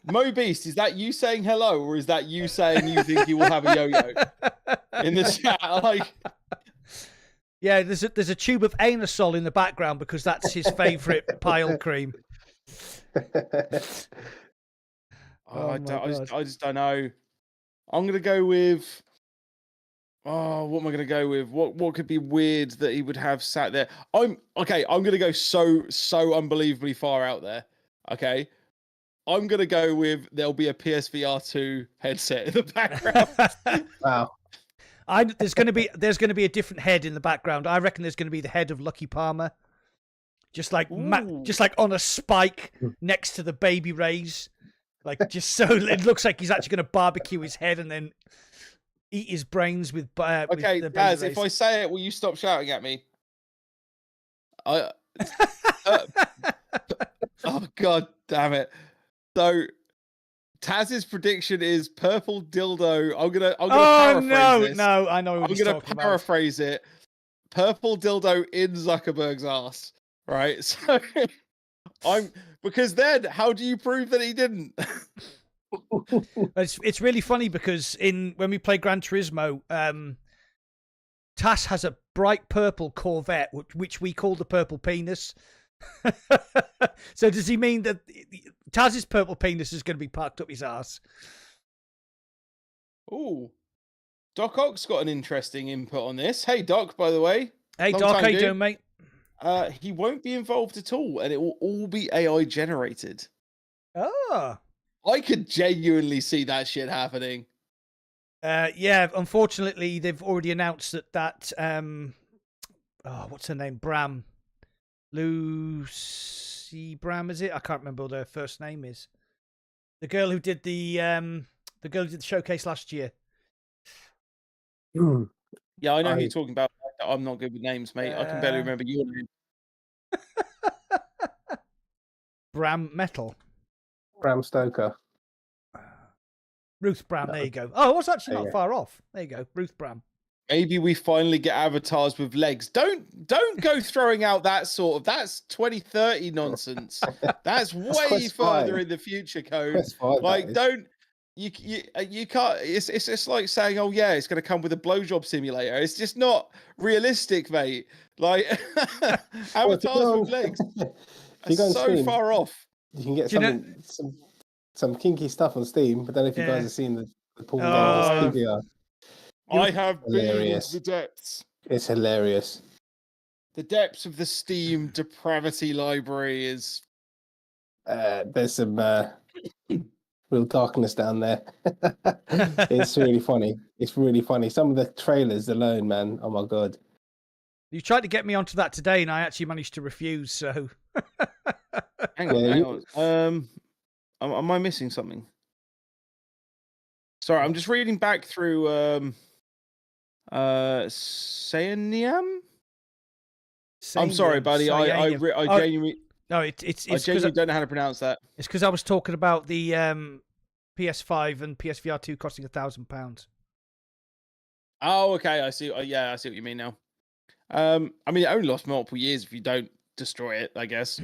Mo Beast, is that you saying hello, or is that you saying you think he will have a yo-yo in the chat? Yeah, there's a tube of anusol in the background because that's his favourite pile cream. I just don't know. I'm gonna go with. What am I gonna go with? What could be weird that he would have sat there? I'm gonna go so unbelievably far out there. Okay, I'm gonna go with there'll be a PSVR 2 headset in the background. Wow. There's gonna be a different head in the background. I reckon there's gonna be the head of Lucky Palmer. Just like on a spike next to the Baby Rays, just so it looks like he's actually going to barbecue his head and then eat his brains with. Okay, with Daz, if I say it, will you stop shouting at me? Oh God damn it! So Taz's prediction is purple dildo. I'm gonna Oh paraphrase no, this. no, I know what I'm he's gonna talking about. paraphrase it. Purple dildo in Zuckerberg's ass. Right. So because then how do you prove that he didn't? It's really funny because when we play Gran Turismo, Taz has a bright purple Corvette, which we call the purple penis. So does he mean that Taz's purple penis is going to be parked up his ass? Oh, Doc Ock's got an interesting input on this. Hey, Doc, by the way. Hey, Long Doc, time, how you dude. doing, mate? He won't be involved at all, and it will all be AI generated. Oh. I could genuinely see that shit happening. Yeah, unfortunately, they've already announced that what's her name? Bram. Lucy Bram, is it? I can't remember what her first name is. The girl who did the showcase last year. Yeah, I know who you're talking about. I'm not good with names, mate. I can barely remember your name. Bram Metal. Bram Stoker. Ruth Bram, No. there you go. Oh, it was actually There not you far off. There you go, Ruth Bram. Maybe we finally get avatars with legs. Don't go throwing out that's 2030 nonsense. That's way further in the future, Code. Like, don't you can't. It's just like saying, oh yeah, it's going to come with a blowjob simulator. It's just not realistic, mate. Like avatars with legs. If you go on so Steam, far off. You can get Do you know- some kinky stuff on Steam, but then if you guys have seen the pool games Oh. on PVR, I have been hilarious. into the depths. It's hilarious. The depths of the Steam depravity library is. There's some real darkness down there. It's really funny. It's really funny. Some of the trailers alone, man. Oh my god. You tried to get me onto that today, and I actually managed to refuse. So, Hang on. Am I missing something? Sorry, I'm just reading back through Sayaniam? I'm sorry, buddy. I genuinely no, it's I genuinely don't know how to pronounce that. It's because I was talking about the PS5 and PSVR 2 costing £1,000. Oh, okay. I see. Yeah, I see what you mean now. I mean, it only lasts multiple years if you don't destroy it, I guess.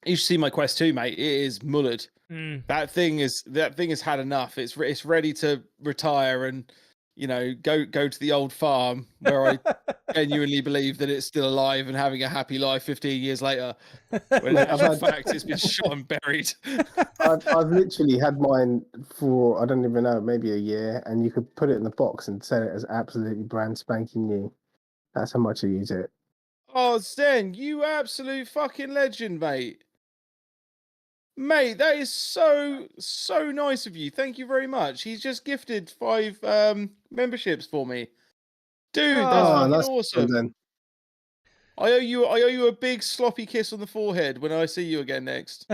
You should see my Quest 2, mate. It is mullered. That thing has had enough. It's ready to retire and, you know, go to the old farm where I genuinely believe that it's still alive and having a happy life 15 years later. When in fact it's been shot and buried. I've literally had mine for, I don't even know, maybe a year, and you could put it in the box and sell it as absolutely brand spanking new. That's how much I use it. Oh, Sten, you absolute fucking legend, mate. Mate, that is so nice of you. Thank you very much. He's just gifted 5 memberships for me. Dude, that's fucking awesome. Then. I owe you a big sloppy kiss on the forehead when I see you again next.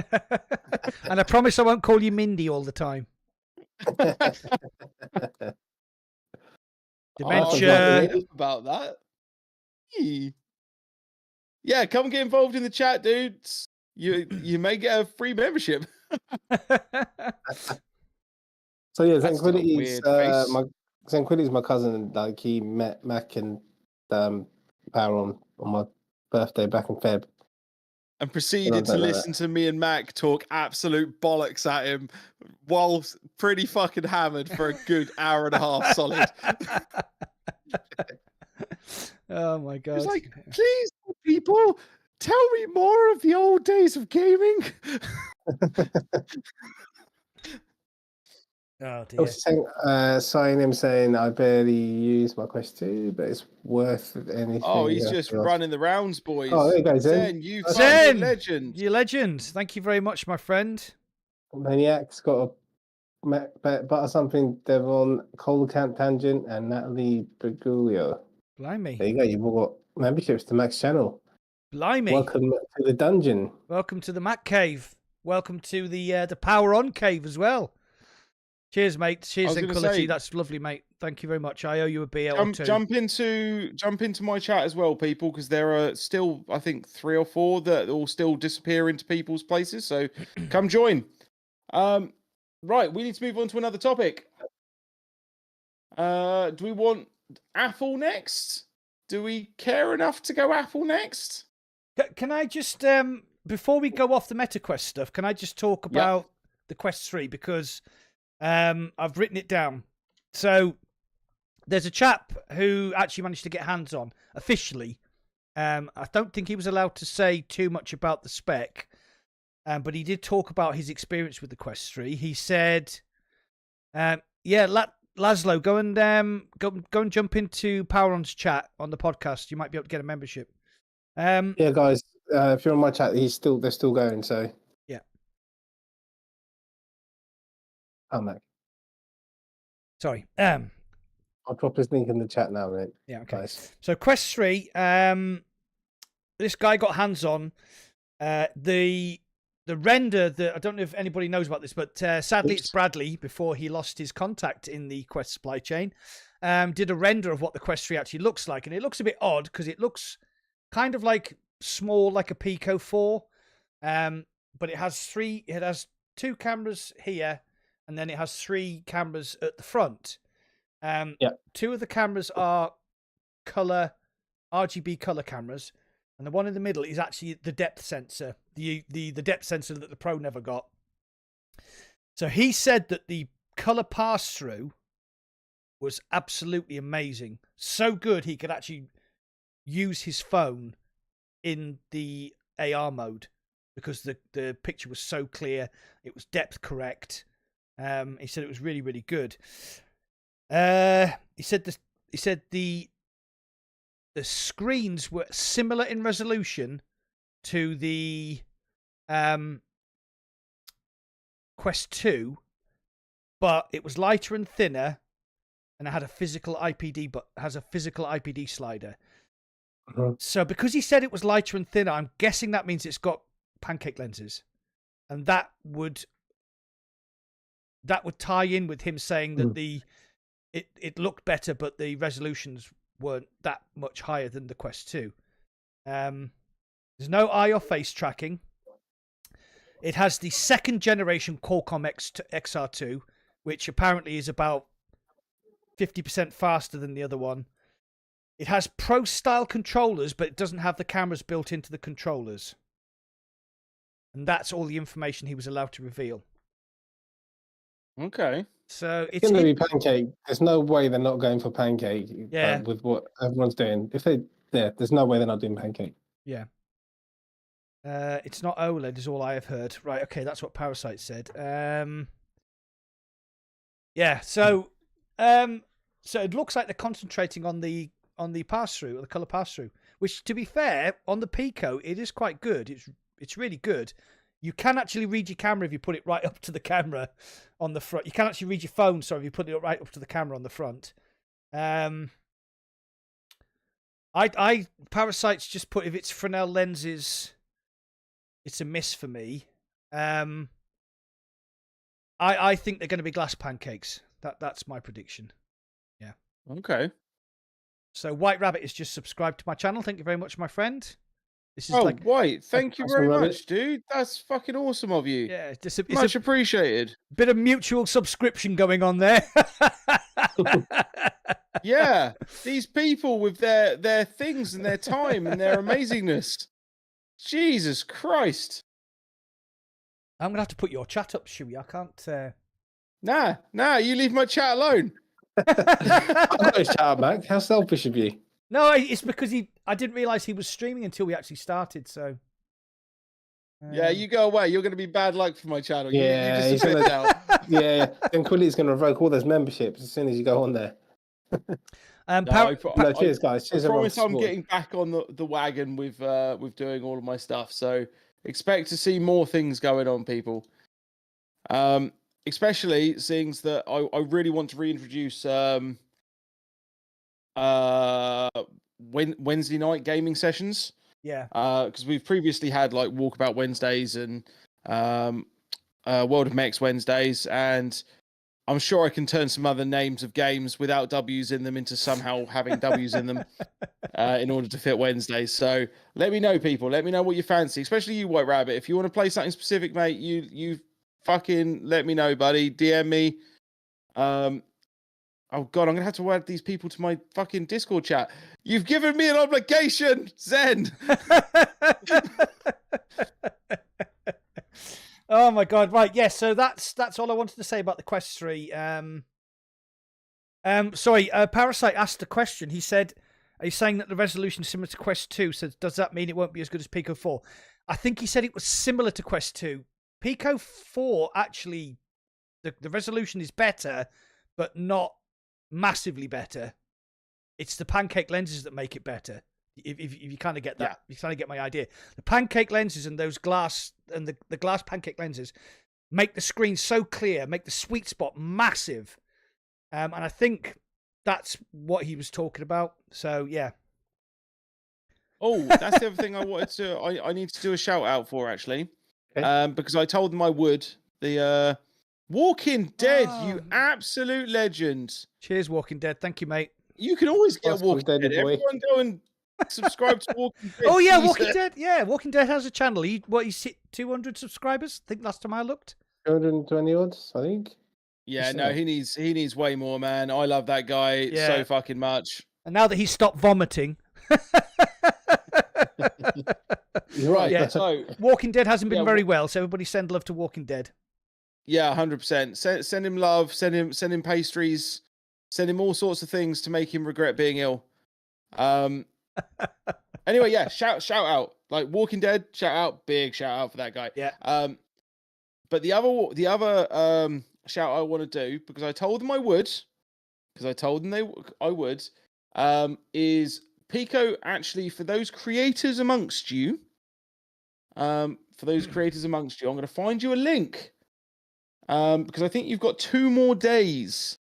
And I promise I won't call you Mindy all the time. Dementia. About that. Yeah, come get involved in the chat, dudes. You may get a free membership. So yeah, Zanquidity's my cousin, and like he met Mac and Power on my birthday back in Feb. And proceeded to listen to me and Mac talk absolute bollocks at him while pretty fucking hammered for a good hour and a half solid. Oh my god. It's like, please, people, tell me more of the old days of gaming. Oh dear. Sign him saying I barely use my Quest 2, but it's worth anything. Oh, he's just running the rounds, boys. Oh, there you go, Zen. You fucking legend. You legend. Thank you very much, my friend. Maniac's got a butter something, Devon, Cold Camp Tangent, and Natalie Berguglio. Blimey. There you go. You've all got memberships to Mac's channel. Blimey. Welcome to the dungeon. Welcome to the Mac Cave. Welcome to the Power On Cave as well. Cheers, mate. Cheers, Zenquility. That's lovely, mate. Thank you very much. I owe you a beer or two. Jump into my chat as well, people, because there are still, I think, 3 or 4 that will still disappear into people's places. So come join. Right, we need to move on to another topic. Do we want Apple next? Do we care enough to go Apple next? Can I just, before we go off the MetaQuest stuff, can I just talk about the Quest 3? Because I've written it down. So there's a chap who actually managed to get hands on officially. I don't think he was allowed to say too much about the spec, but he did talk about his experience with the Quest 3. He said, Laszlo, go and jump into Poweron's chat on the podcast. You might be able to get a membership. Yeah, guys, if you're on my chat, they're still going. So yeah. Oh, Mac. Sorry. I'll drop his link in the chat now, mate. Yeah. Okay. Guys. So Quest 3, this guy got hands on. The render that I don't know if anybody knows about this, but sadly it's Bradley, before he lost his contact in the Quest supply chain, did a render of what the Quest 3 actually looks like, and it looks a bit odd because it looks kind of like small, like a Pico 4, but it has two cameras here, and then it has three cameras at the front. Two of the cameras are RGB color cameras, and the one in the middle is actually the depth sensor, the depth sensor that the Pro never got. So he said that the color pass through was absolutely amazing, so good he could actually use his phone in the AR mode because the picture was so clear, it was depth correct. He said it was really, really good. He said the screens were similar in resolution to the Quest 2, but it was lighter and thinner, and it had a physical IPD slider. So because he said it was lighter and thinner, I'm guessing that means it's got pancake lenses, and that would tie in with him saying that it looked better, but the resolutions weren't that much higher than the Quest 2. There's no eye or face tracking. It has the second generation Qualcomm XR2, which apparently is about 50% faster than the other one. It has Pro style controllers, but it doesn't have the cameras built into the controllers. And that's all the information he was allowed to reveal. Okay. So it's going to be pancake. There's no way they're not going for pancake. Yeah. With what everyone's doing, there's no way they're not doing pancake. Yeah. It's not OLED, is all I have heard. Right. Okay, that's what Parasite said. Yeah. So, so it looks like they're concentrating on the pass through, or the color pass through. Which, to be fair, on the Pico, it is quite good. It's really good. You can actually read your camera if you put it right up to the camera on the front. You can actually read your phone, sorry, if you put it right up to the camera on the front. Parasite's just put, if it's Fresnel lenses, it's a miss for me. I think they're going to be glass pancakes. That's my prediction. Yeah. Okay. So White Rabbit is just subscribed to my channel. Thank you very much, my friend. This is White, thank you very much, dude. That's fucking awesome of you. Yeah, much appreciated. Bit of mutual subscription going on there. Yeah, these people with their things and their time and their amazingness. Jesus Christ. I'm gonna have to put your chat up, Shuey. I can't. Nah, you leave my chat alone. I'm not going to shout out, Mac. How selfish of you. No, it's because I didn't realise he was streaming until we actually started, so... Yeah, you go away. You're going to be bad luck for my channel. Yeah, you just spit it out. Yeah. Then Quilly's going to revoke all those memberships as soon as you go on there. Cheers, guys. Cheers, I promise I'm getting back on the wagon with doing all of my stuff. So expect to see more things going on, people. Especially seeing that I really want to reintroduce Wednesday night gaming sessions. Yeah. Because we've previously had like Walkabout Wednesdays and World of Mechs Wednesdays, and I'm sure I can turn some other names of games without W's in them into somehow having W's in them in order to fit Wednesdays. So let me know, people. Let me know what you fancy, especially you, White Rabbit. If you want to play something specific, mate, you fucking let me know, buddy. DM me. Oh God, I'm gonna have to add these people to my fucking Discord chat. You've given me an obligation, Zen. Oh my God! Right, yes. So that's all I wanted to say about the Quest 3. Sorry, Parasite asked a question. He said, "Are you saying that the resolution is similar to Quest 2? So does that mean it won't be as good as Pico 4?" I think he said it was similar to Quest 2. Pico 4 actually, the resolution is better, but not massively better. It's the pancake lenses that make it better. If you kind of get that, you kind of get my idea. The pancake lenses and those glass and the glass pancake lenses make the screen so clear, make the sweet spot massive. And I think that's what he was talking about. So yeah. Oh, that's the other thing I wanted to. I need to do a shout out for actually, because I told them I would. The Walking Dead, you absolute legend. Cheers, Walking Dead. Thank you, mate. You can always get That's Walking Dead. boy. Everyone go and subscribe to Walking Dead. Oh yeah, Walking Dead. Yeah, Walking Dead has a channel. He's hit 200 subscribers. I think last time I looked. 220 odds, I think. Yeah, no, he needs way more, man. I love that guy so fucking much. And now that he's stopped vomiting. You're right. Yeah. So Walking Dead hasn't been very well, so everybody send love to Walking Dead. Yeah, 100%. Send him love. Send him pastries. Send him all sorts of things to make him regret being ill. Anyway, yeah, shout out. Like Walking Dead, shout out, big shout out for that guy. Yeah. But the other shout I want to do, because I told them I would, is Pico actually, for those creators amongst you, I'm going to find you a link. Because I think you've got 2 more days.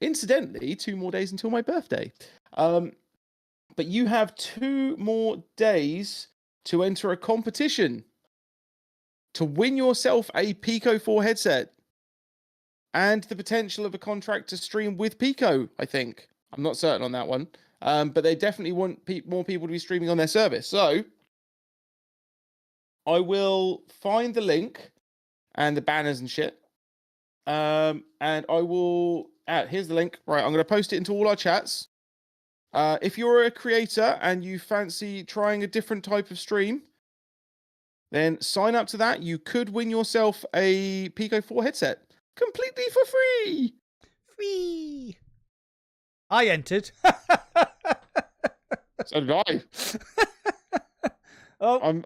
Incidentally, 2 more days until my birthday. But you have 2 more days to enter a competition to win yourself a Pico 4 headset and the potential of a contract to stream with Pico, I think. I'm not certain on that one. But they definitely want more people to be streaming on their service. So I will find the link and the banners and shit. And I will... here's the link. Right, I'm going to post it into all our chats. If you're a creator and you fancy trying a different type of stream, then sign up to that. You could win yourself a Pico 4 headset completely for free. Free. I entered. So did I. Oh,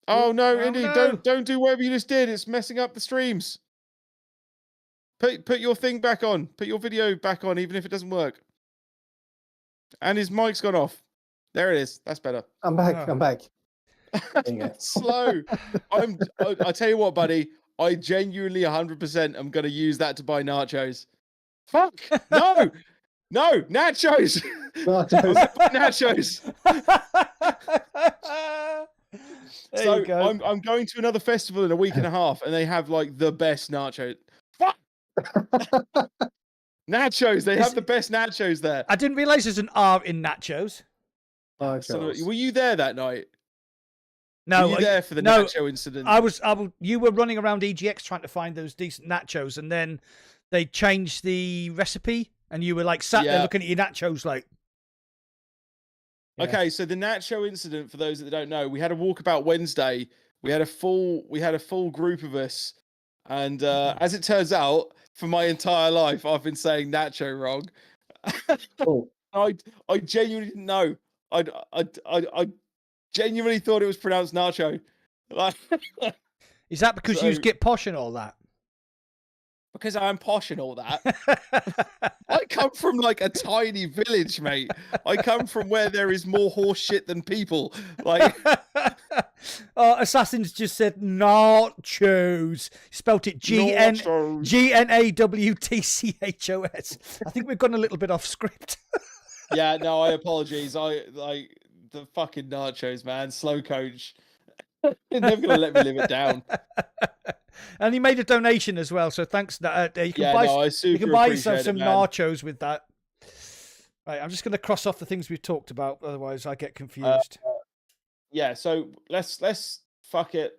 Oh no, Indy! no. Don't do whatever you just did. It's messing up the streams. Put your thing back on. Put your video back on, even if it doesn't work. And his mic's gone off. There it is. That's better. I'm back. I'm back. Slow. I tell you what, buddy. I genuinely 100% am going to use that to buy nachos. Fuck. No. No. Nachos. Nachos. There you go. I'm going to another festival in a week and a half, and they have like the best nachos. Fuck. Nachos. They have the best nachos there. I didn't realize there's an R in nachos. Were you there that night? No, were you there for the nacho incident? You were running around EGX trying to find those decent nachos, and then they changed the recipe, and you were like sat there looking at your nachos like. Yeah. Okay, so the nacho incident, for those that don't know, we had a walkabout Wednesday. We had a full group of us, and as it turns out, for my entire life, I've been saying nacho wrong. Oh. I genuinely didn't know. I genuinely thought it was pronounced nacho. Like, is that because you get posh and all that? Because I'm posh and all that. I come from like a tiny village, mate. I come from where there is more horse shit than people. Like, Assassin's just said nachos. Spelt it GNAWTCHOS. I think we've gone a little bit off script. Yeah, no, I apologize. I like the fucking nachos, man. Slow coach. You're never gonna let me live it down. And he made a donation as well, so thanks. You can buy yourself some nachos with that. Right, I'm just going to cross off the things we've talked about, otherwise I get confused. Yeah, so let's fuck it.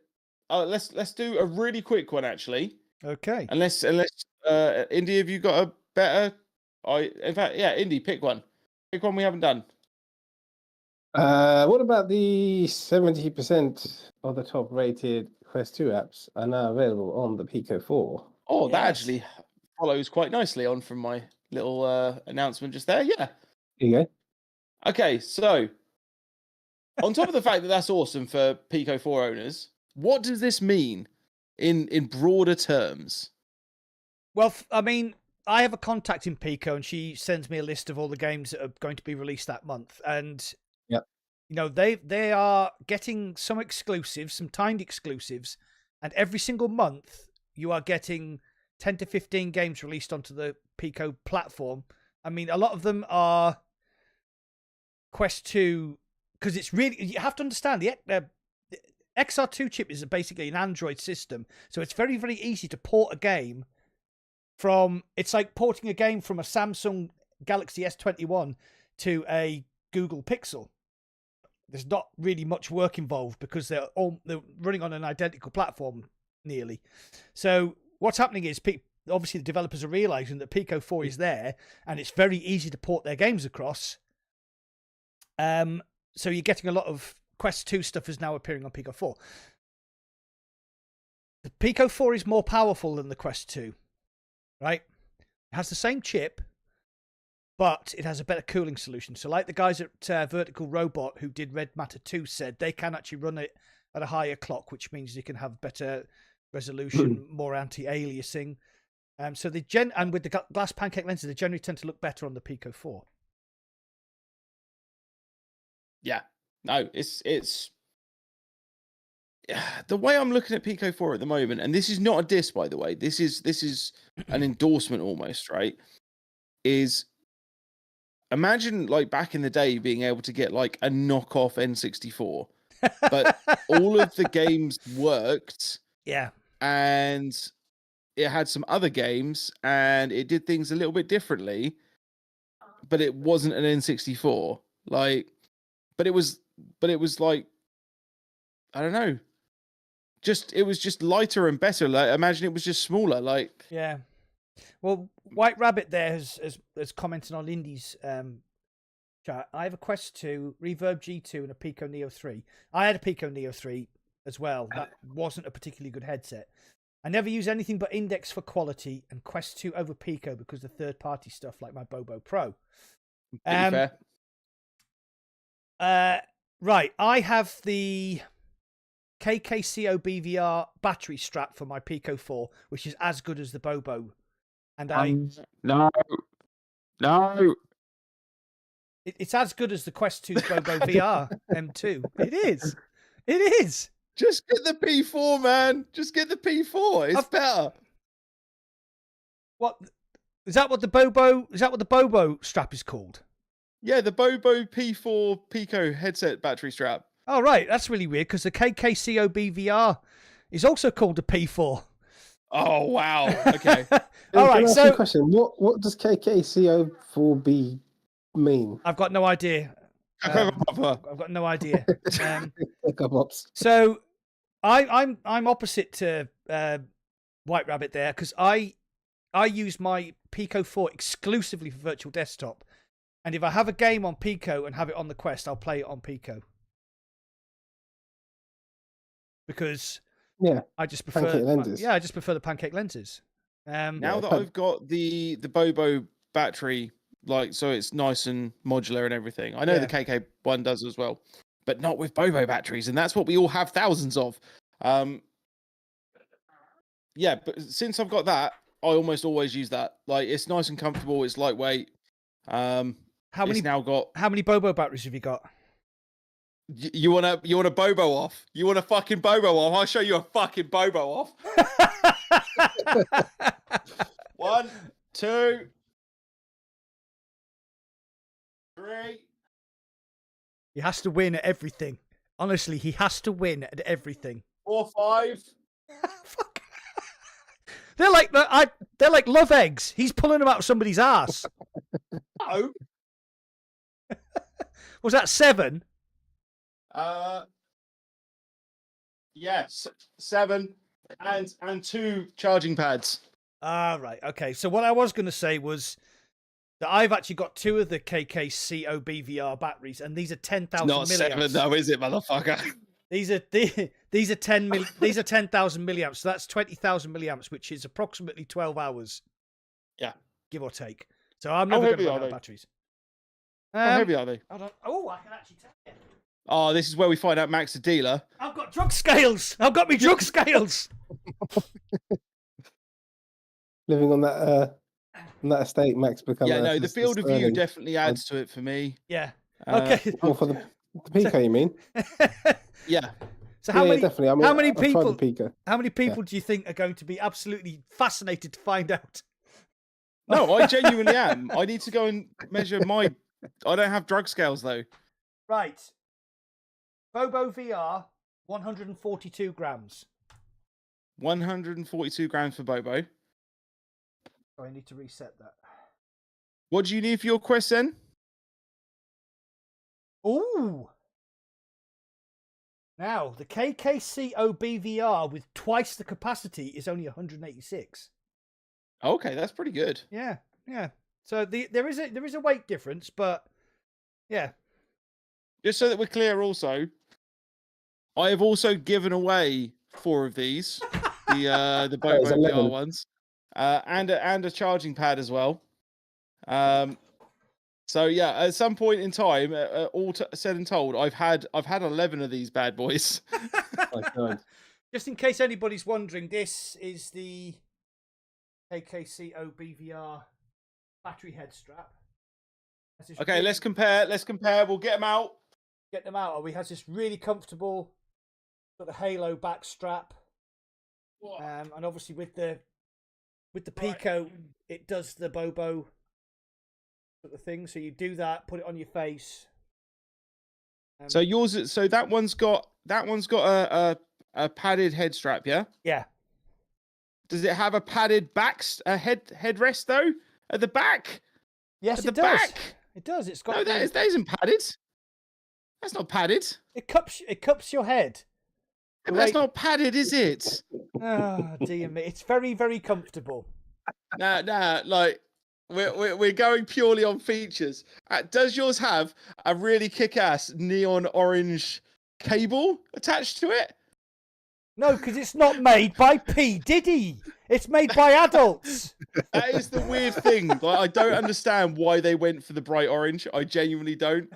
Let's do a really quick one actually. Okay. Unless Indy, have you got a better? In fact, yeah, Indy, pick one. Pick one we haven't done. What about the 70% of the top rated Quest 2 apps are now available on the Pico 4? Oh, that Yes. actually follows quite nicely on from my little announcement just there. Yeah. Here you go. Okay, so on top of the fact that that's awesome for Pico 4 owners, what does this mean in broader terms? Well, I mean, I have a contact in Pico, and she sends me a list of all the games that are going to be released that month. And Yep. you know, they are getting some exclusives, some timed exclusives, and every single month you are getting 10 to 15 games released onto the Pico platform. I mean, a lot of them are Quest 2, because it's really, you have to understand the XR2 chip is basically an Android system, so it's very, very easy to port a game from, it's like porting a game from a Samsung Galaxy S21 to a Google Pixel. There's not really much work involved because they're running on an identical platform nearly. So what's happening is obviously the developers are realizing that Pico 4 is there and it's very easy to port their games across. So you're getting a lot of Quest 2 stuff is now appearing on Pico 4. The Pico 4 is more powerful than the Quest 2, right? It has the same chip, but it has a better cooling solution. So like the guys at Vertical Robot who did Red Matter 2 said, they can actually run it at a higher clock, which means you can have better resolution, more anti-aliasing. So and with the glass pancake lenses, they generally tend to look better on the Pico 4. Yeah, no, it's the way I'm looking at Pico 4 at the moment, and this is not a diss, by the way. This is an endorsement almost, right? Is imagine like back in the day being able to get like a knockoff N64, but all of the games worked. Yeah. And it had some other games and it did things a little bit differently, but it wasn't an N64. Like, but it was like, I don't know. It was just lighter and better. Like, imagine it was just smaller. Like, yeah. Well, White Rabbit there has commented on Indy's chat. I have a Quest 2, Reverb G2, and a Pico Neo 3. I had a Pico Neo 3 as well. That wasn't a particularly good headset. I never use anything but Index for quality and Quest 2 over Pico because of third-party stuff like my Bobo Pro. fair. Right, I have the KKCO BVR battery strap for my Pico 4, which is as good as the Bobo. And no. It's as good as the Quest 2's Bobo VR M2. It is. Just get the P4, man. Just get the P4. It's better. What is that? What the Bobo strap is called? Yeah, the Bobo P4 Pico headset battery strap. Oh right, that's really weird because the KKCO BVR is also called a P4. Oh wow. Okay. All right. So, question: what does KKCO4B mean? I've got no idea. I've got no idea. So, I'm opposite to White Rabbit there because I use my Pico 4 exclusively for virtual desktop, and if I have a game on Pico and have it on the Quest, I'll play it on Pico because I just prefer pancake lenses. I just prefer the pancake lenses. Now that I've got the Bobo battery, like, so it's nice and modular and everything. I know the KK one does as well, but not with Bobo batteries, and that's what we all have thousands of. Yeah, but since I've got that, I almost always use that. Like, it's nice and comfortable. It's lightweight. How many Bobo batteries have you got? You want a Bobo off? You want a fucking Bobo off? I'll show you a fucking Bobo off. 1, 2, 3. He has to win at everything. Honestly, he has to win at everything. 4, 5. Fuck. They're like love eggs. He's pulling them out of somebody's ass. Oh. Was that 7? Yes, 7. and 2 charging pads. Ah, right. Okay. So what I was going to say was that I've actually got 2 of the KKCOB VR batteries, and these are 10,000 Not milliamps. 7 though, is it, motherfucker? These are 10,000 milliamps. So that's 20,000 milliamps, which is approximately 12 hours. Yeah, give or take. So I'm never going to run out of batteries. How heavy are they? I can actually tell you. Oh, this is where we find out Mac's a dealer. I've got drug scales. I've got me drug scales. Living on that estate, Max become. Yeah, no, the field of view definitely adds to it for me. Yeah. Okay. Well, for the Pico, you mean? Yeah. So how many? Definitely. I mean, how many I've tried people? the Pico. How many people do you think are going to be absolutely fascinated to find out? No, I genuinely am. I need to go and measure my. I don't have drug scales though. Right. Bobo VR, 142 grams. 142 grams for Bobo. Oh, I need to reset that. What do you need for your Quest then? Ooh. Now, the KKCOB VR with twice the capacity is only 186. Okay, that's pretty good. Yeah, yeah. So there is a weight difference, but yeah. Just so that we're clear, also, I have also given away 4 of these, the Bobo VR ones, and a charging pad as well. So yeah, at some point in time, all said and told, I've had 11 of these bad boys. Oh, God. Just in case anybody's wondering, this is the KKCOB VR battery head strap. Okay, let's compare. We'll get them out. Get them out. We has this really comfortable sort of halo back strap, and obviously with the Pico, it does the Bobo sort of thing. So you do that, put it on your face. So yours, so that one's got a padded head strap, yeah. Yeah. Does it have a padded headrest though at the back? Yes, it does. Back? It does. It's got. No, that isn't padded. That's not padded. It cups your head. Yeah, that's not padded, is it? Oh dear me! It's very, very comfortable. Nah. Like we're going purely on features. Does yours have a really kick-ass neon orange cable attached to it? No, because it's not made by P. Diddy. It's made by adults. That is the weird thing. Like, I don't understand why they went for the bright orange. I genuinely don't.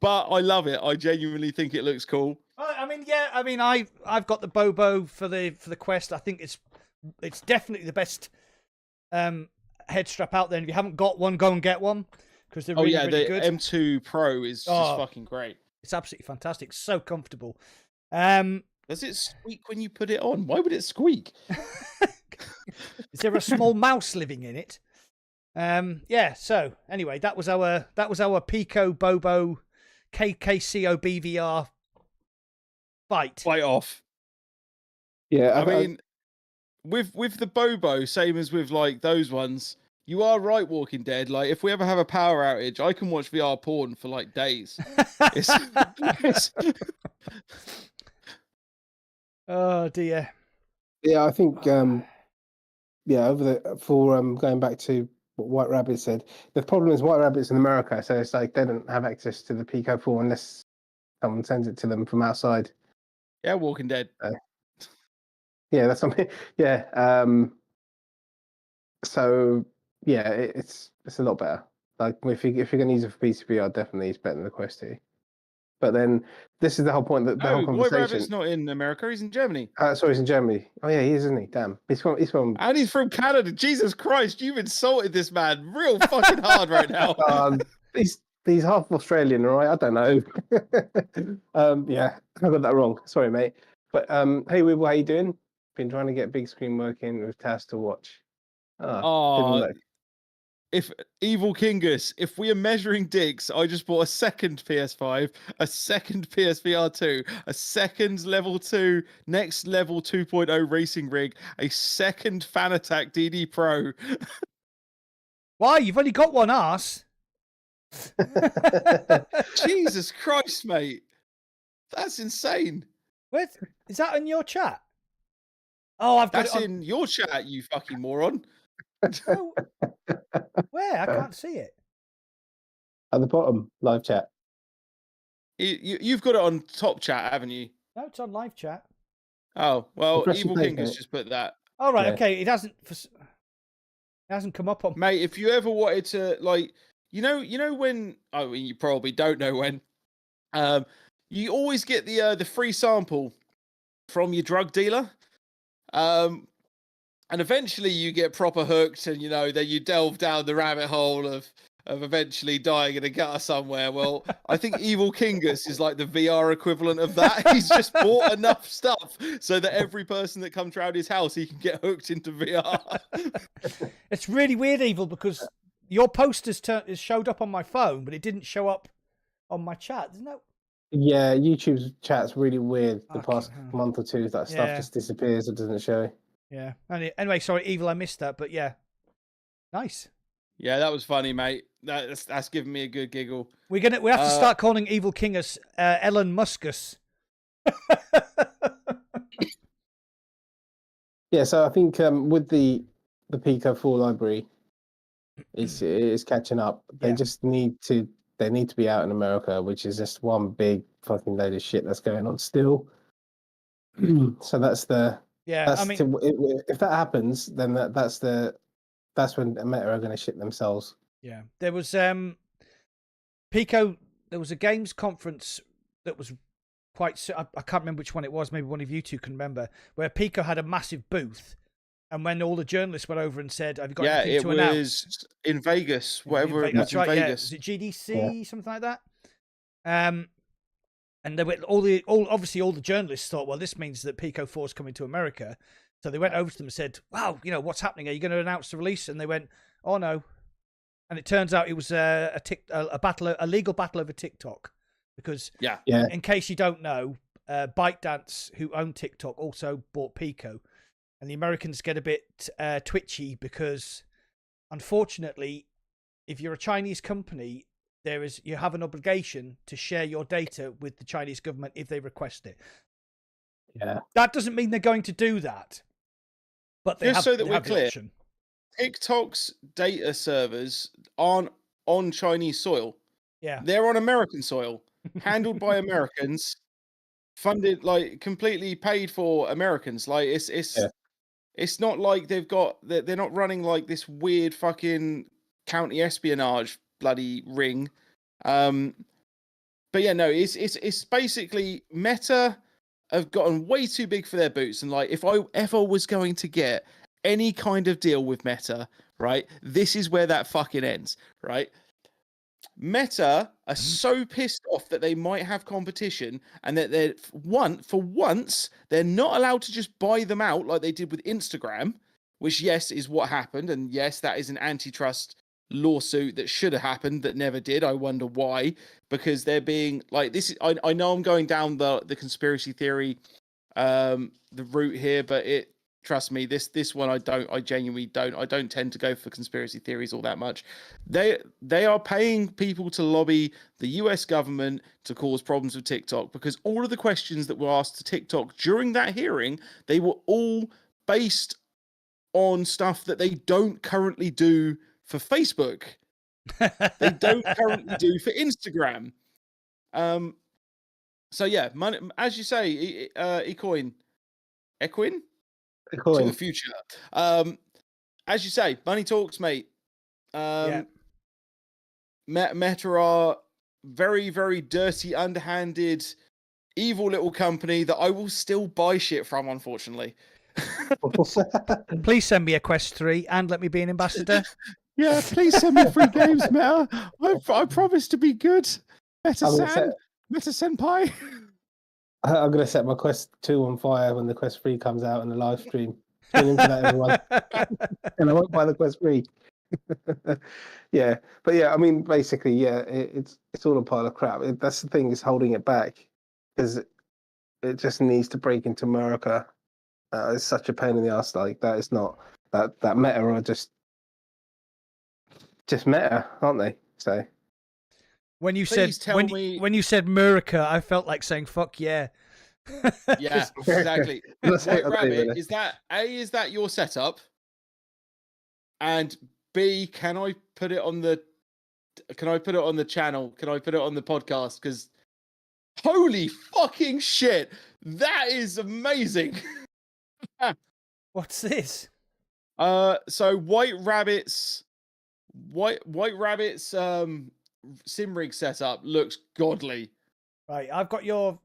But I love it. I genuinely think it looks cool. I've got the Bobo for the Quest. I think it's definitely the best head strap out there. And if you haven't got one, go and get one because they're really, really good. The M2 Pro is just fucking great. It's absolutely fantastic. So comfortable. Does it squeak when you put it on? Why would it squeak? Is there a small mouse living in it? Yeah. So anyway, that was our Pico Bobo KKCOB VR fight off. Yeah, I mean, with the Bobo, same as with like those ones. You are right, Walking Dead. Like, if we ever have a power outage, I can watch VR porn for like days. Oh dear. Yeah, I think going back to what White Rabbit said, the problem is White Rabbit's in America, so it's like they don't have access to the Pico 4 unless someone sends it to them from outside. Yeah, Walking Dead. Yeah, that's something. Yeah. So yeah, it's a lot better. Like if you're going to use it for PCVR, definitely it's better than the Quest 2. But then this is the whole point that the whole conversation. White Rabbit's not in America. He's in Germany. Sorry, he's in Germany. Oh yeah, he is, isn't he? Damn, he's from. And he's from Canada. Jesus Christ, you've insulted this man real fucking hard right now. He's half Australian, right? I don't know. Yeah, I got that wrong. Sorry, mate. But hey, Weeble, how you doing? Been trying to get big screen working with Taz to watch. If Evil Kingus, if we are measuring dicks, I just bought a second PS5, a second PSVR 2, a second level 2, next level 2.0 racing rig, a second Fan Attack DD Pro. Why? You've only got one arse. Jesus Christ, mate. That's insane. What? Is that in your chat? Oh, I've got That's it on. in your chat, you fucking moron. Oh, where? I can't see it. At the bottom, live chat. You've got it on top chat, haven't you? No, it's on live chat. Oh, well, Press the Evil page, King has mate. just put that. All right, Yeah. okay. It hasn't come up on. Mate, if you ever wanted to, like, you know when, I mean, you probably don't know when, you always get the free sample from your drug dealer. And eventually you get proper hooked, and then you delve down the rabbit hole of eventually dying in a gutter somewhere. Well, I think Evil Kingus is like the VR equivalent of that. He's just bought enough stuff so that every person that comes around his house, he can get hooked into VR. It's really weird, Evil, because your posters showed up on my phone, but it didn't show up on my chat. Isn't that? Yeah, YouTube's chat's really weird. The Okay, past month or two, that stuff yeah. just disappears. It doesn't show. Yeah. Anyway, sorry, Evil, I missed that, but yeah, nice. Yeah, that was funny, mate. That's giving me a good giggle. We have to start calling Evil Kingus Elon Muskus. Yeah, so I think with the Pico 4 library, it's catching up. They just need to be out in America, which is just one big fucking load of shit that's going on still. So that's I mean, if that happens, then that's when Meta are going to shit themselves. Yeah, there was Pico. There was a games conference that was quite. I can't remember which one it was. Maybe one of you two can remember, where Pico had a massive booth, and when all the journalists went over and said, "Have you got anything to announce?" Yeah, it was in Vegas. Whatever it was, that's right. in Yeah, Vegas. was it GDC something like that? And they were obviously all the journalists thought, well, this means that Pico 4 is coming to America. So they went over to them and said, wow, what's happening? Are you going to announce the release? And they went, oh no. And it turns out it was a legal battle over TikTok, because in case you don't know, ByteDance, who own TikTok, also bought Pico, and the Americans get a bit twitchy because, unfortunately, if you're a Chinese company, you have an obligation to share your data with the Chinese government if they request it. Yeah, that doesn't mean they're going to do that, but they just have, so that they we're have the clear, option. TikTok's data servers aren't on Chinese soil. Yeah, they're on American soil, handled by Americans, funded, like, completely paid for Americans. Like, it's not like they're not running like this weird fucking county espionage bloody ring. But yeah, no, it's basically Meta have gotten way too big for their boots, and like, if I ever was going to get any kind of deal with Meta, right, this is where that fucking ends, right? Meta are so pissed off that they might have competition, and that for once they're not allowed to just buy them out like they did with Instagram, which, yes, is what happened, and yes, that is an antitrust lawsuit that should have happened that never did. I wonder why, because they're being like, this is, I know I'm going down the conspiracy theory the route here, but trust me, this one I genuinely don't. I don't tend to go for conspiracy theories all that much. They are paying people to lobby the US government to cause problems with TikTok, because all of the questions that were asked to TikTok during that hearing, they were all based on stuff that they don't currently do for Facebook. They don't currently do for Instagram. So yeah, money, as you say, Equine to the future. As you say, money talks, mate. Meta are very, very dirty, underhanded, evil little company that I will still buy shit from, unfortunately. Please send me a Quest 3 and let me be an ambassador. Yeah, please send me free games, Meta. I promise to be good. Meta Senpai. I'm going to set my Quest 2 on fire when the Quest 3 comes out in the live stream. Tune in for that, everyone. And I won't buy the Quest 3. Yeah, but yeah, I mean, basically, yeah, it's all a pile of crap. That's the thing, is holding it back, because it just needs to break into America. It's such a pain in the ass. Like, that is not that Meta are just Meta, aren't they? So when you said America, I felt like saying fuck yeah, Yeah, exactly. Let's White I'll leave it Rabbit, there. is that your setup? And B, can I put it on the channel? Can I put it on the podcast? Because holy fucking shit, that is amazing. What's this? So White Rabbit's sim rig setup looks godly. Right, I've got your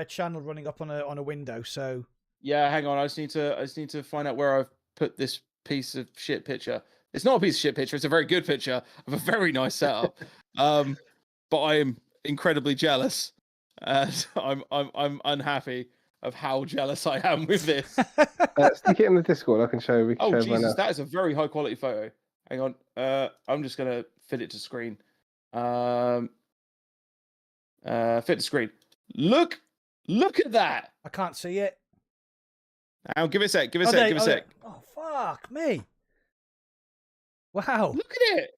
channel running up on a window. So Yeah, hang on. I just need to find out where I've put this piece of shit picture. It's not a piece of shit picture. It's a very good picture of a very nice setup. But I am incredibly jealous. I'm unhappy of how jealous I am with this. Stick it in the Discord. I can show. We can Oh show everyone Jesus, else. that is a very high quality photo. Hang on. I'm just gonna fit it to screen. Fit to screen. Look at that. I can't see it. Now give it a sec. Give it a sec. Give it a sec. Oh fuck me! Wow. Look at it.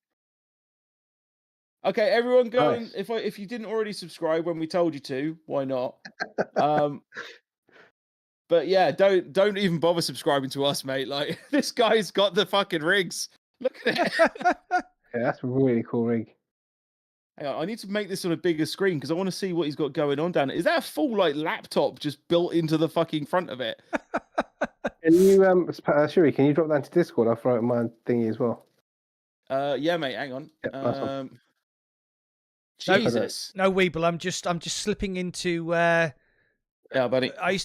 Okay, everyone, go Nice. and if you didn't already subscribe when we told you to, why not? But yeah, don't even bother subscribing to us, mate. Like this guy's got the fucking rigs. Look at it. Yeah, that's a really cool rig. Hang on, I need to make this on a bigger screen because I want to see what he's got going on down there. Is that a full like laptop just built into the fucking front of it? Can you Shuri, can you drop that into Discord? I'll throw it in my thingy as well. Yeah, mate. Hang on. Yep, nice one. Jesus. No, Weeble. I'm just slipping into. Yeah, buddy. I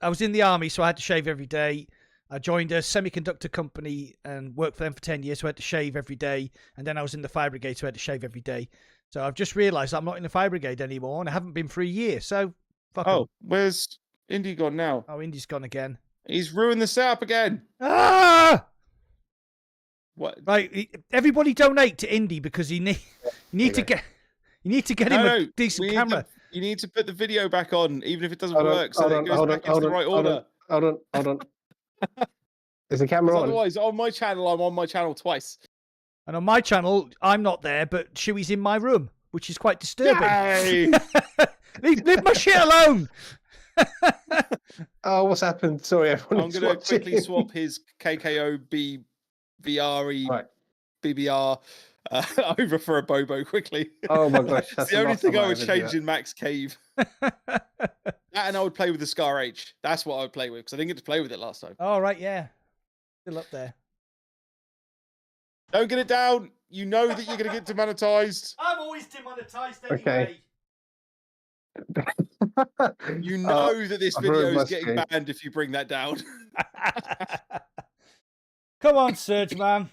was in the army, so I had to shave every day. I joined a semiconductor company and worked for them for 10 years, so I had to shave every day. And then I was in the fire brigade, so I had to shave every day. So I've just realised I'm not in the fire brigade anymore, and I haven't been for a year. So fuck. Oh, where's Indy gone now? Oh, Indy's gone again. He's ruined the setup again. Ah! What? Right, everybody donate to Indy because you need to get him a decent camera. You need to put the video back on, even if it doesn't Hold on, work, so that it goes back into the right order. Hold on. Is the camera on? Otherwise, on my channel, I'm on my channel twice. And on my channel, I'm not there, but Chewy's in my room, which is quite disturbing. Yay! leave my shit alone. Oh, what's happened? Sorry, everyone. I'm going to quickly swap his KKO BVRE Right. BBR over for a Bobo quickly. Oh my gosh, It's that's the only thing I would do change that. in Max Cave. That and I would play with the Scar H. That's what I would play with because I didn't get to play with it last time. Oh, right, yeah. Still up there. Don't get it down. You know that you're going to get demonetized. I'm always demonetized anyway. You know that this I've video ruined my is getting screen. banned if you bring that down. Come on, Surge Man.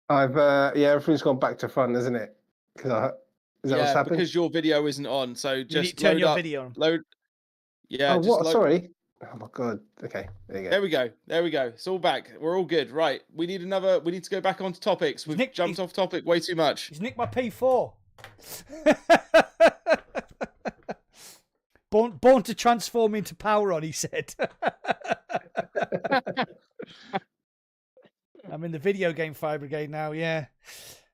Yeah, everything's gone back to front, isn't it? Is that what's happened? Because your video isn't on. So You just need to turn load your up, video on. load. Yeah. Oh, just what? load- Sorry. Oh my god. Okay, there you go. There we go. It's all back. We're all good. Right. We need to go back onto topics. We've jumped off topic way too much. He's nicked my P4. born to transform into power on, he said. I'm in the video game fire brigade now, yeah.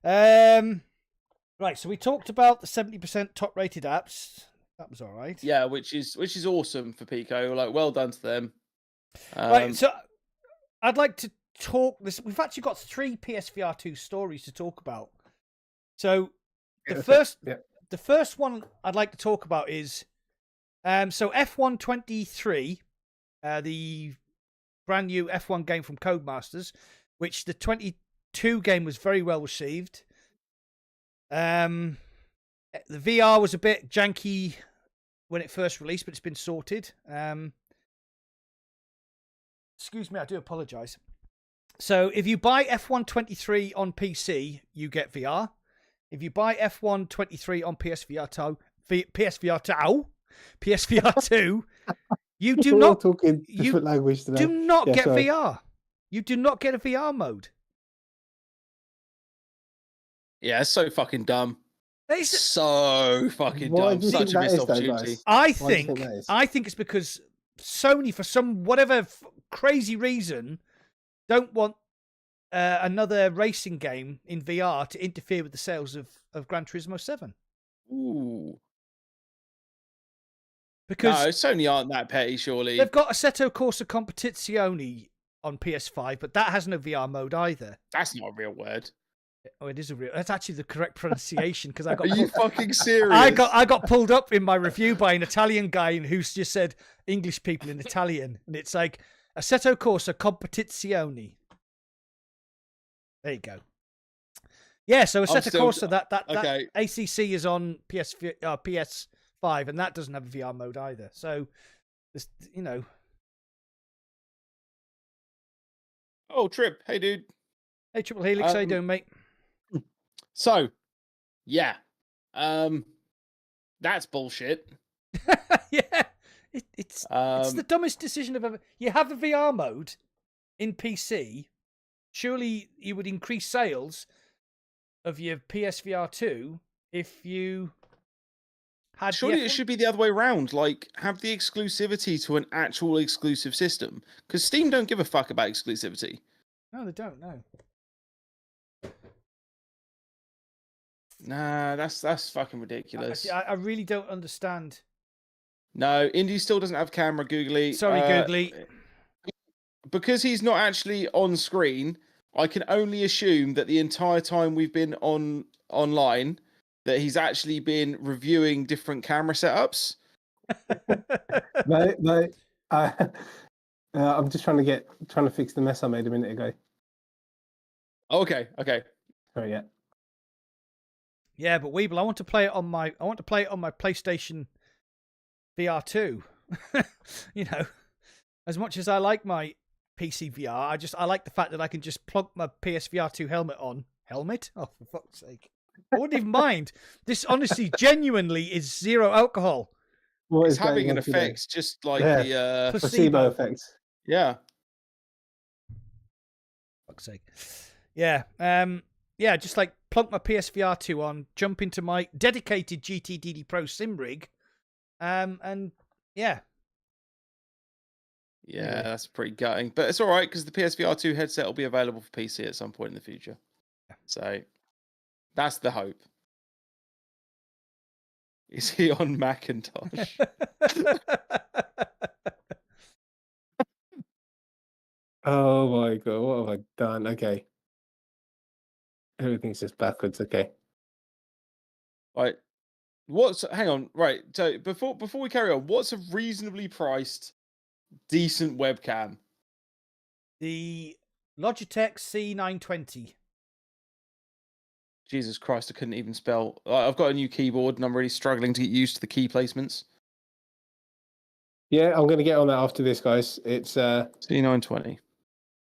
Right, so we talked about the 70% top rated apps. That was all right. Yeah, which is awesome for Pico. Like, well done to them. Right, so I'd like to talk this. We've actually got 3 PSVR 2 stories to talk about. So the first one I'd like to talk about is so F123, the brand new F1 game from Codemasters, which the 22 game was very well received. The VR was a bit janky when it first released, but it's been sorted. Excuse me, I do apologise. So if you buy F123 on PC, you get VR. If you buy F123 on PSVR 2, you do not talking different language today. do not get sorry. VR. You do not get a VR mode. yeah, it's so fucking dumb. It's, So fucking Why dumb. do you think Such a that missed is, though, opportunity. guys? I Why do you think that is? think it's because Sony, for some whatever crazy reason, don't want another racing game in VR to interfere with the sales of Gran Turismo 7. Ooh. Because Sony aren't that petty, surely. they've got Assetto Corsa Competizione on PS5, but that has no VR mode either. That's not a real word. Oh, it is a real. That's actually the correct pronunciation because I got. Are you fucking serious? I got pulled up in my review by an Italian guy who's just said English people in Italian, and it's like Assetto Corsa Competizione. There you go. Yeah, so Assetto Corsa that ACC is on PS5, and that doesn't have a VR mode either. So, you know. Oh, Trip. Hey, dude. Hey, Triple Helix, how you doing, mate? So, yeah, that's bullshit. Yeah, it's the dumbest decision I've ever. You have a VR mode in PC. Surely you would increase sales of your PSVR 2 if you had. Surely it should be the other way around. Like, have the exclusivity to an actual exclusive system, because Steam don't give a fuck about exclusivity. No, they don't. No. Nah, that's fucking ridiculous. I really don't understand. No, Indy still doesn't have camera. Googly. Sorry, Googly. Because he's not actually on screen, I can only assume that the entire time we've been online, that he's actually been reviewing different camera setups. No. I'm just trying to fix the mess I made a minute ago. Okay. Oh yeah. Yeah, but Weeble, I want to play it on my PlayStation VR 2. You know, as much as I like my PC VR, I like the fact that I can just plug my PSVR 2 helmet on. Helmet? Oh, for fuck's sake. I wouldn't even mind. This honestly, genuinely is zero alcohol. It's having an effect, just like the placebo effect. Yeah. Fuck's sake. Yeah. Yeah, just like plunk my PSVR 2 on, jump into my dedicated GTDD Pro sim rig, and yeah. Yeah, that's pretty gutting. But it's all right, because the PSVR 2 headset will be available for PC at some point in the future. So that's the hope. Is he on Macintosh? Oh my god, what have I done? Okay. Everything's just backwards, okay. Right. Hang on, right. So before we carry on, what's a reasonably priced decent webcam? The Logitech C920. Jesus Christ, I couldn't even spell. I've got a new keyboard and I'm really struggling to get used to the key placements. Yeah, I'm going to get on that after this, guys. It's C920.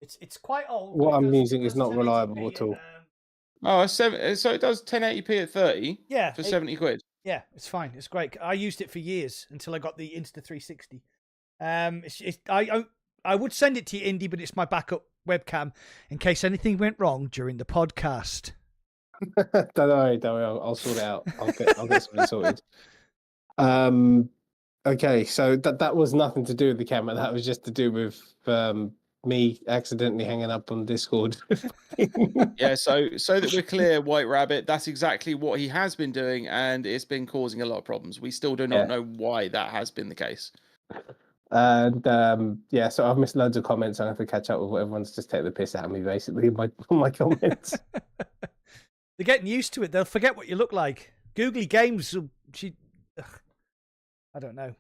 It's quite old. What I'm using is not reliable at all. So it does 1080p at 30. Yeah, for 70 quid. Yeah, it's fine. It's great. I used it for years until I got the Insta360. I would send it to you, Indy, but it's my backup webcam in case anything went wrong during the podcast. Don't worry. I'll sort it out. I'll get something sorted. Okay, so that was nothing to do with the camera. That was just to do with me accidentally hanging up on Discord. Yeah, so that we're clear, White Rabbit, that's exactly what he has been doing, and it's been causing a lot of problems. We still do not know why that has been the case. And so I've missed loads of comments. I have to catch up with what everyone's just taking the piss out of me, basically, my comments. They're getting used to it. They'll forget what you look like. Googly Games, I don't know.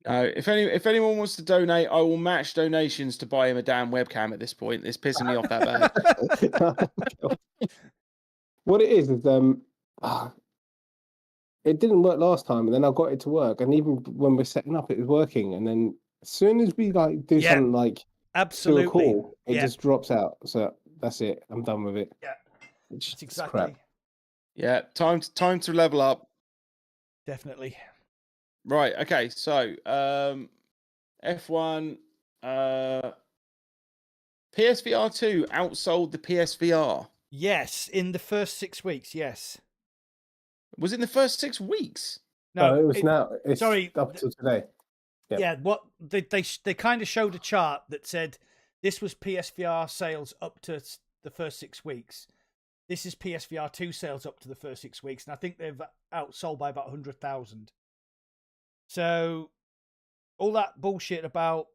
If anyone wants to donate, I will match donations to buy him a damn webcam at this point. It's pissing me off that bad. What it is it didn't work last time, and then I got it to work, and even when we're setting up, it was working, and then as soon as we do something like absolutely do a call, it just drops out. So that's it. I'm done with it. Yeah, it's exactly. Crap. Yeah, time to level up. Definitely. Right. Okay. So, F1, PSVR 2 outsold the PSVR. Yes, in the first 6 weeks. Yes. Was it in the first 6 weeks? No, it was now. It's up to today. Yep. Yeah. What they kind of showed a chart that said this was PSVR sales up to the first 6 weeks. This is PSVR 2 sales up to the first 6 weeks, and I think they've outsold by about 100,000. So all that bullshit about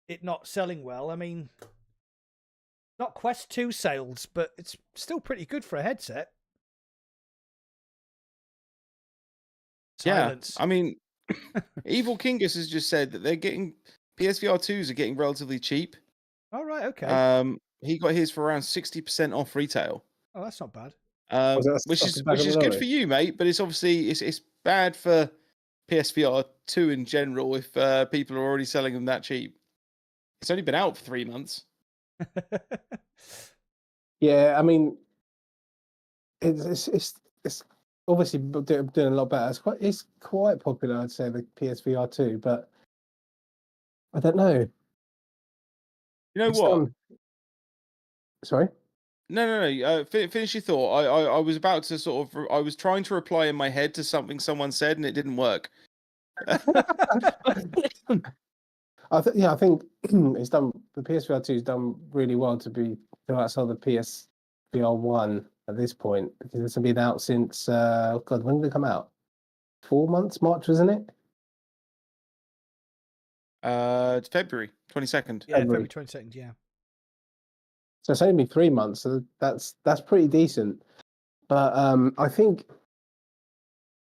it not selling well, I mean, not Quest 2 sales, but it's still pretty good for a headset. Silence. Yeah, I mean, Evil Kingus has just said that they're getting PSVR 2s are getting relatively cheap. All right, okay. He got his for around 60% off retail. Oh, that's not bad. Which is good for you, mate. But it's obviously it's bad for PSVR 2 in general if people are already selling them that cheap. It's only been out for 3 months. Yeah, I mean, it's obviously doing a lot better. It's quite popular, I'd say, the PSVR 2, but I don't know. You know It's what? done... Sorry? No. Finish your thought. I was about to sort of. I was trying to reply in my head to something someone said, and it didn't work. I think it's done. The PSVR 2 has done really well to outsell the PSVR 1 at this point, because it's been out since God, when did it come out? 4 months, March, wasn't it? February 22nd. Yeah, February 22nd. Yeah. So it's only been 3 months, so that's pretty decent. But I think,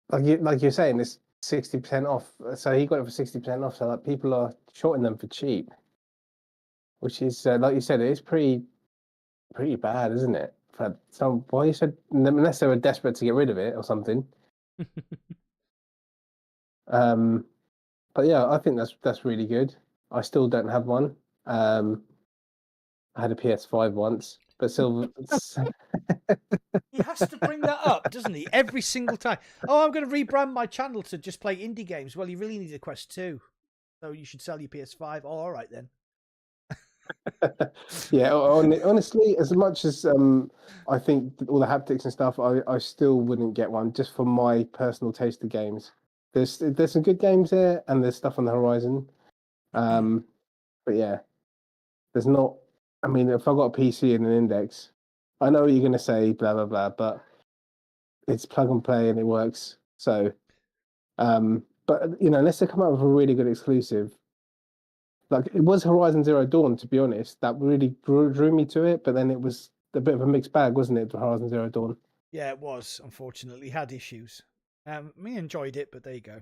like you're saying, it's 60% off. So he got it for 60% off. So like people are shorting them for cheap, which is like you said, it is pretty bad, isn't it? For some, why you said, unless they were desperate to get rid of it or something. But yeah, I think that's really good. I still don't have one. I had a PS5 once, but still. He has to bring that up, doesn't he? Every single time. Oh, I'm going to rebrand my channel to just play indie games. Well, you really need a Quest 2. So you should sell your PS5. Oh, all right then. Yeah, honestly, as much as I think all the haptics and stuff, I still wouldn't get one just for my personal taste of games. There's some good games there, and there's stuff on the horizon. But yeah, there's not. I mean, if I've got a PC and an Index, I know what you're going to say, blah blah blah, but it's plug and play and it works. So, but unless they come out with a really good exclusive, like it was Horizon Zero Dawn, to be honest, that really drew me to it. But then it was a bit of a mixed bag, wasn't it? Horizon Zero Dawn. Yeah, it was. Unfortunately, had issues. Me enjoyed it, but there you go.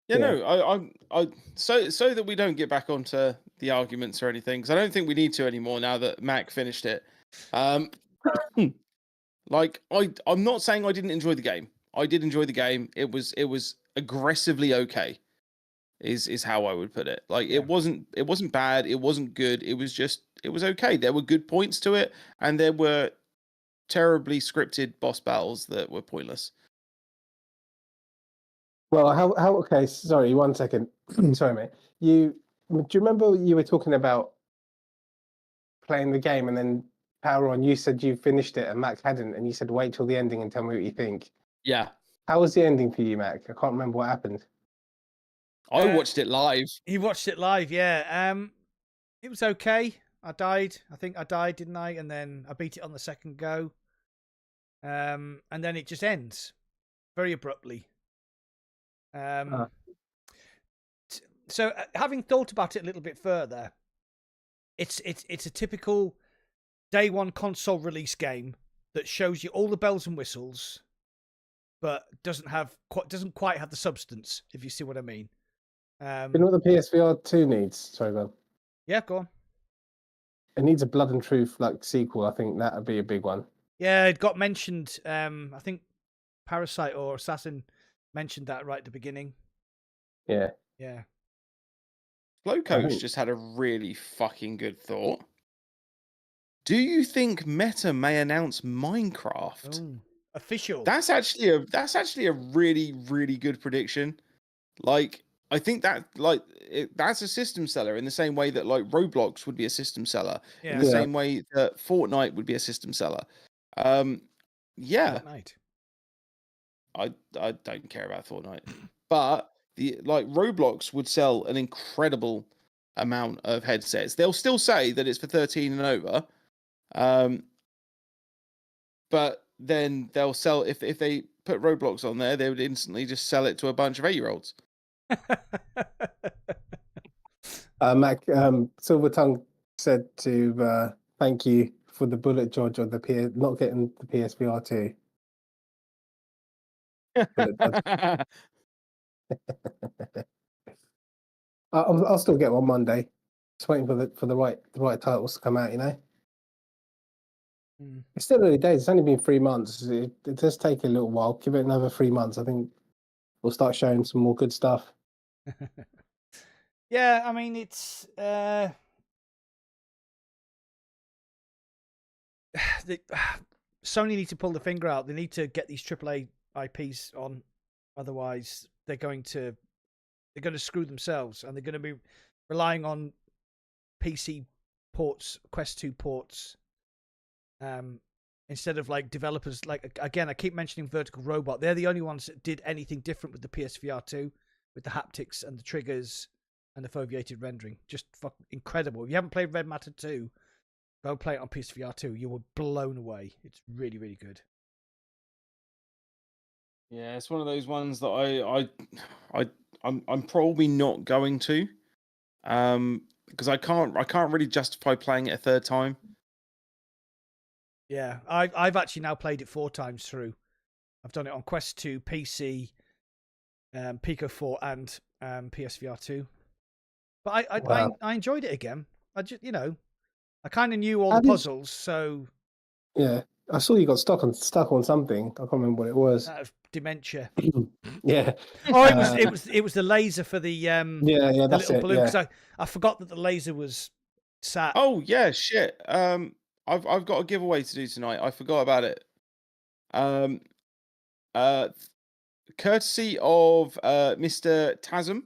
Yeah, no, I so that we don't get back onto the arguments or anything, because I don't think we need to anymore now that Mac finished it. Like I'm not saying I didn't enjoy the game. I did enjoy the game. It was aggressively okay. Is how I would put it. Like it wasn't bad. It wasn't good. It was okay. There were good points to it, and there were terribly scripted boss battles that were pointless. Well, how okay, sorry, 1 second. Sorry, mate. Do you remember you were talking about playing the game and then power on, you said you finished it and Mac hadn't, and you said wait till the ending and tell me what you think. Yeah. How was the ending for you, Mac? I can't remember what happened. I watched it live. He watched it live, yeah. It was okay. I died. I think I died, didn't I? And then I beat it on the second go. And then it just ends very abruptly. So having thought about it a little bit further, it's a typical day one console release game that shows you all the bells and whistles, but doesn't quite have the substance, if you see what I mean. You know what the PSVR 2 needs? Sorry, man. Yeah, go on. It needs a Blood and Truth like sequel. I think that would be a big one. Yeah, it got mentioned. I think Parasite or Assassin mentioned that right at the beginning. Yeah. Yeah. Glowcoach just had a really fucking good thought. Do you think Meta may announce Minecraft? Oh, official. That's actually a really, really good prediction. Like, I think that that's a system seller in the same way that like Roblox would be a system seller, in the same way that Fortnite would be a system seller. Yeah. Fortnite. I don't care about Fortnite, but Roblox would sell an incredible amount of headsets. They'll still say that it's for 13 and over, but then they'll sell if they put Roblox on there, they would instantly just sell it to a bunch of 8-year-olds. Mac Silver Tongue said to thank you for the bullet dodge on the not getting the PSVR 2. Bullet dodge. I'll still get one Monday. Just waiting for the right titles to come out. You know, it's still early days. It's only been 3 months. It does take a little while. Give it another 3 months. I think we'll start showing some more good stuff. Yeah, I mean it's Sony need to pull the finger out. They need to get these AAA IPs on, otherwise they're going to screw themselves, and they're going to be relying on PC ports, Quest 2 ports, instead of like developers. Like again, I keep mentioning Vertical Robot. They're the only ones that did anything different with the PSVR 2, with the haptics and the triggers and the foveated rendering. Just fucking incredible. If you haven't played Red Matter 2, go play it on PSVR 2. You were blown away. It's really, really good. Yeah, it's one of those ones that I'm probably not going to, because I can't really justify playing it a third time. Yeah, I've actually now played it 4 times through. I've done it on Quest 2, PC, Pico 4, and PSVR 2. But I enjoyed it again. I just, I kind of knew all the puzzles, so yeah. I saw you got stuck on something. I can't remember what it was. Dementia. Yeah. Oh, it was the laser for the yeah, the that's little it. balloon. Yeah. Because I forgot that the laser was sat. Oh yeah, shit. I've got a giveaway to do tonight. I forgot about it. Courtesy of Mr. Tasm.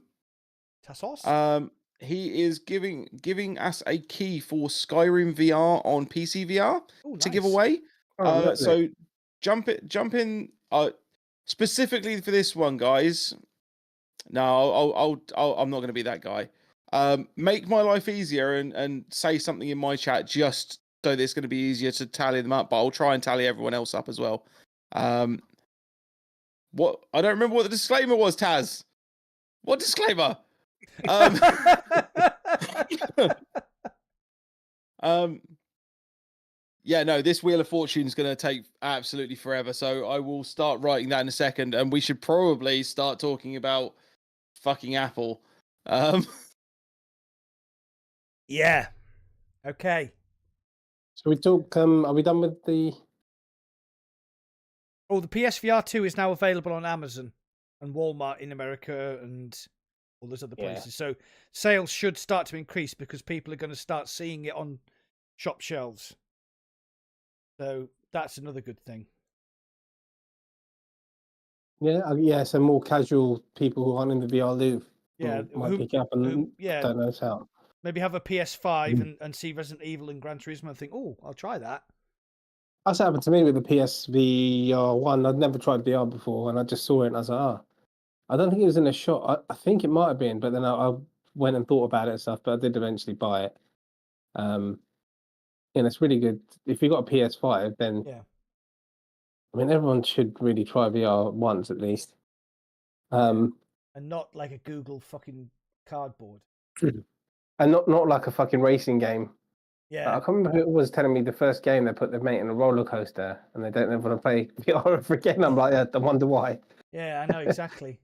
Tassos. He is giving us a key for Skyrim VR on PC VR to give away. So jump in. Specifically for this one, guys. No, I'm not going to be that guy. Make my life easier and say something in my chat just so that it's going to be easier to tally them up. But I'll try and tally everyone else up as well. What I don't remember what the disclaimer was, Taz. What disclaimer? Yeah, no, this Wheel of Fortune is going to take absolutely forever. So I will start writing that in a second, and we should probably start talking about fucking Apple. Yeah. Okay. So we talk. Are we done with the? Oh, the PSVR 2 is now available on Amazon and Walmart in America and all those other places. So sales should start to increase because people are going to start seeing it on shop shelves. So that's another good thing. Yeah. So more casual people who aren't in the VR loop, might pick up and don't know how. Maybe have a PS5 and see Resident Evil and Gran Turismo and think, oh, I'll try that. That's happened to me with the PSVR 1. I'd never tried VR before, and I just saw it and I was like, I don't think it was in a shop. I think it might have been, but then I went and thought about it and stuff, but I did eventually buy it. And it's really good. If you've got a PS5, then I mean, everyone should really try VR once at least. And not like a Google fucking cardboard. And not like a fucking racing game. Yeah. I can't remember who it was telling me the first game they put their mate in a roller coaster and they don't ever want to play VR ever again. I'm like, I wonder why. Yeah, I know exactly.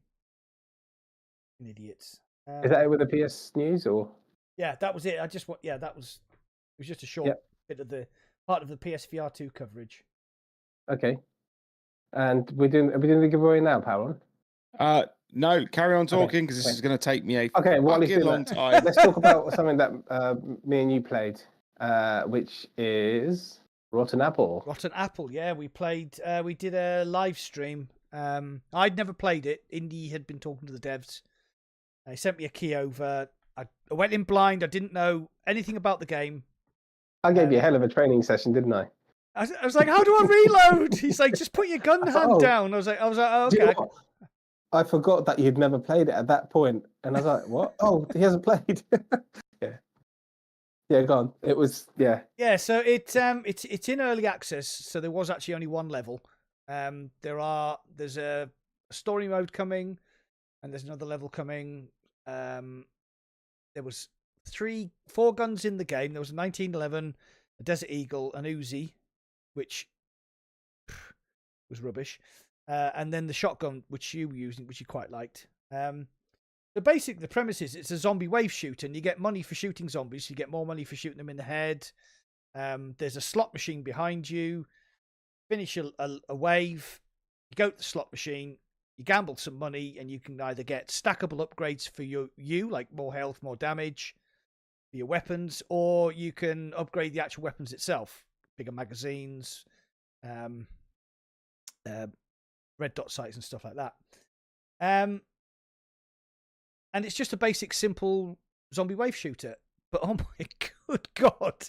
Idiots. Is that it with the PS News or? Yeah, that was it. It was just a short bit of the part of the PSVR 2 coverage. Okay. And are we doing the giveaway now, Paolo? No, carry on talking because this is going to take me a fucking long time. Let's talk about something that me and you played, which is Rotten Apple. Rotten Apple, yeah. We played. We did a live stream. I'd never played it. Indy had been talking to the devs. He sent me a key over. I went in blind. I didn't know anything about the game. I gave you a hell of a training session, didn't I? I was like, "How do I reload?" He's like, "Just put your gun hand down." I was like, oh, "Okay." You know, I forgot that you'd never played it at that point, and I was like, "What? Oh, he hasn't played." Yeah, go on. It was Yeah, so it's in early access, so there was actually only one level. There's a story mode coming. and there's another level coming. There was 4 guns in the game. There was a 1911, a Desert Eagle, an Uzi, which was rubbish, and then the shotgun, which you were using, which you quite liked. The premise is it's a zombie wave shooter, and you get money for shooting zombies. You get more money for shooting them in the head. There's a slot machine behind you. Finish a wave, you go to the slot machine, you gamble some money, and you can either get stackable upgrades for you like more health, more damage for your weapons, or you can upgrade the actual weapons itself, bigger magazines, red dot sights and stuff like that. And it's just a basic, simple zombie wave shooter. But oh my good God.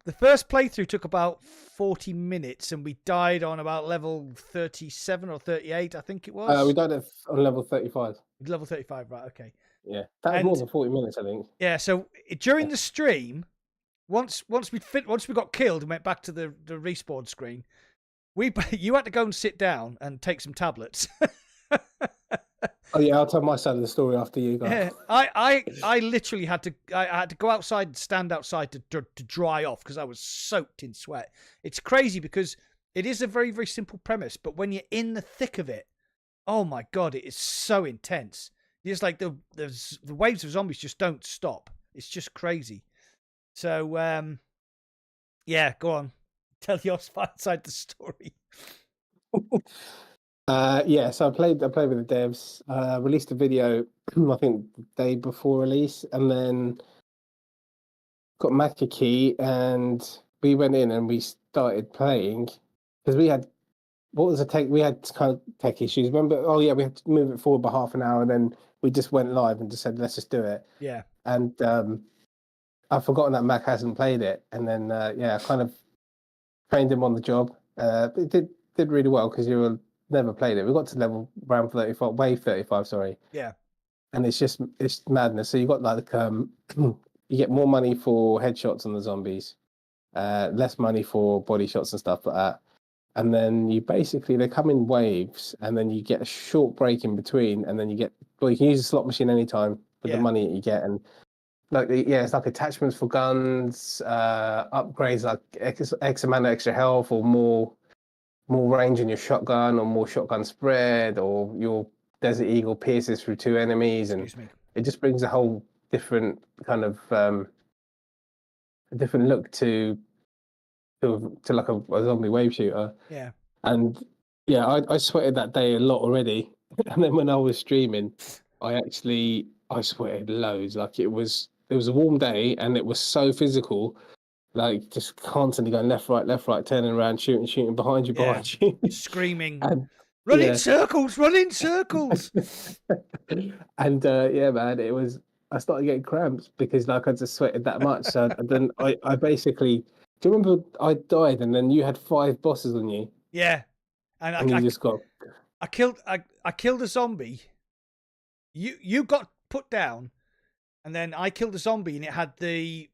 The first playthrough took about 40 minutes, and we died on about level 37 or 38, I think it was. We died on level 35. Level 35, right, okay. Yeah, that was more than 40 minutes, I think. Yeah, so during the stream, once we got killed and went back to the respawn screen, you had to go and sit down and take some tablets. Oh yeah, I'll tell my side of the story after you guys. Yeah, I literally had to go outside and stand outside to dry off because I was soaked in sweat. It's crazy because it is a very, very simple premise, but when you're in the thick of it, oh my God, it is so intense. It's like the waves of zombies just don't stop. It's just crazy. So yeah, go on, tell your side of the story. Yeah, so I played with the devs, released a video, I think the day before release, and then got Maca key, and we went in and we started playing because we had we had kind of tech issues. Remember? Oh yeah, we had to move it forward by half an hour, and then we just went live and just said, let's just do it. Yeah. And I've forgotten that Mac hasn't played it, and then yeah, I kind of trained him on the job. It did really well because you were never played it. We got to round 35, wave 35, sorry. Yeah. And it's madness. So you got like you get more money for headshots on the zombies, less money for body shots and stuff like that. And then they come in waves, and then you get a short break in between, and then you can use a slot machine anytime with the money that you get. And it's like attachments for guns, upgrades like X amount of extra health, or more range in your shotgun, or more shotgun spread, or your Desert Eagle pierces through 2 enemies, and it just brings a whole different kind of a different look to like a zombie wave shooter. Yeah. And yeah, I sweated that day a lot already, and then when I was streaming, I sweated loads. Like it was a warm day, and it was so physical. Like just constantly going left, right, turning around, shooting behind you, screaming, and, run in circles. And yeah, man, I started getting cramps because like I just sweated that much. So then I basically, do you remember I died and then you had 5 bosses on you? Yeah, and you just got. I killed a zombie. You got put down, and then I killed a zombie, and it had the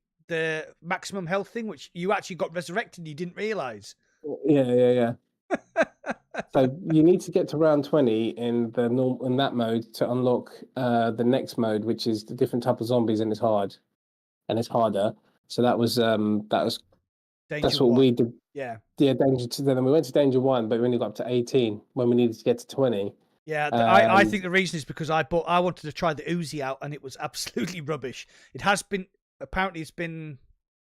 maximum health thing, which you actually got resurrected and you didn't realize. Yeah. So you need to get to round 20 in that mode to unlock the next mode, which is the different type of zombies, and it's harder. So that was that's what we did. Yeah, danger 2. Then we went to danger 1, but we only got up to 18 when we needed to get to 20. Yeah, I think the reason is because I wanted to try the Uzi out, and it was absolutely rubbish. It has been. Apparently, it's been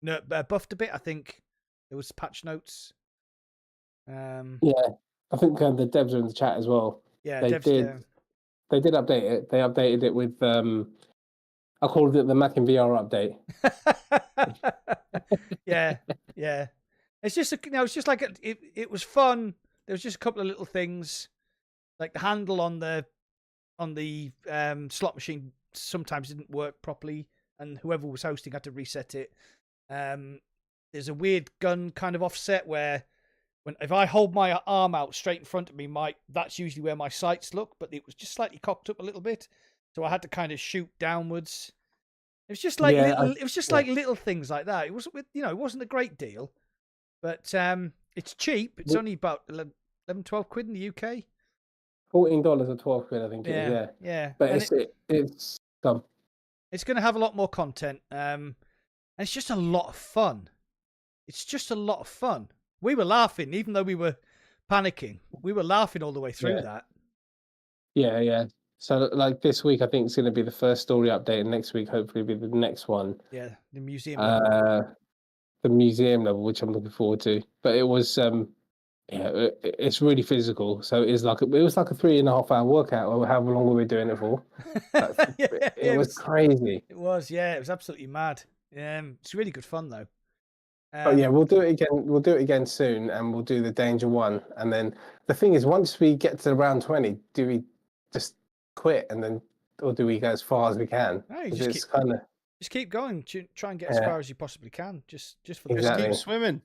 buffed a bit. I think there was patch notes. Yeah, I think the devs are in the chat as well. Yeah, they did. Yeah. They did update it. They updated it with I called it the Mac in VR update. yeah. It's just it's just like it was fun. There was just a couple of little things, like the handle on the slot machine sometimes didn't work properly, and whoever was hosting had to reset it. There's a weird gun kind of offset where if I hold my arm out straight in front of me, that's usually where my sights look, but it was just slightly cocked up a little bit, so I had to kind of shoot downwards. It was just like like little things like that. It wasn't it wasn't a great deal, but it's cheap. It's only about 11, 12 quid in the UK. $14 or 12 quid, I think it is. Yeah, yeah. but And it's dumb. it's going to have a lot more content, and it's just a lot of fun. It's just a lot of fun. We were laughing, even though we were panicking. We were laughing all the way through that. Yeah, yeah. So, like this week, I think it's going to be the first story update, and next week, hopefully, will be the next one. Yeah, the museum level. The museum level, which I'm looking forward to. But it was, it's really physical. So it was like a 3.5 hour workout, or however long we were doing it for. It was crazy. It was, yeah. It was absolutely mad. It's really good fun though. But yeah, we'll do it again. We'll do it again soon, and we'll do the Danger one. And then the thing is, once we get to round 20, do we just quit, or do we go as far as we can? No, you just keep going. Try and get as far as you possibly can. Just for the Just keep swimming.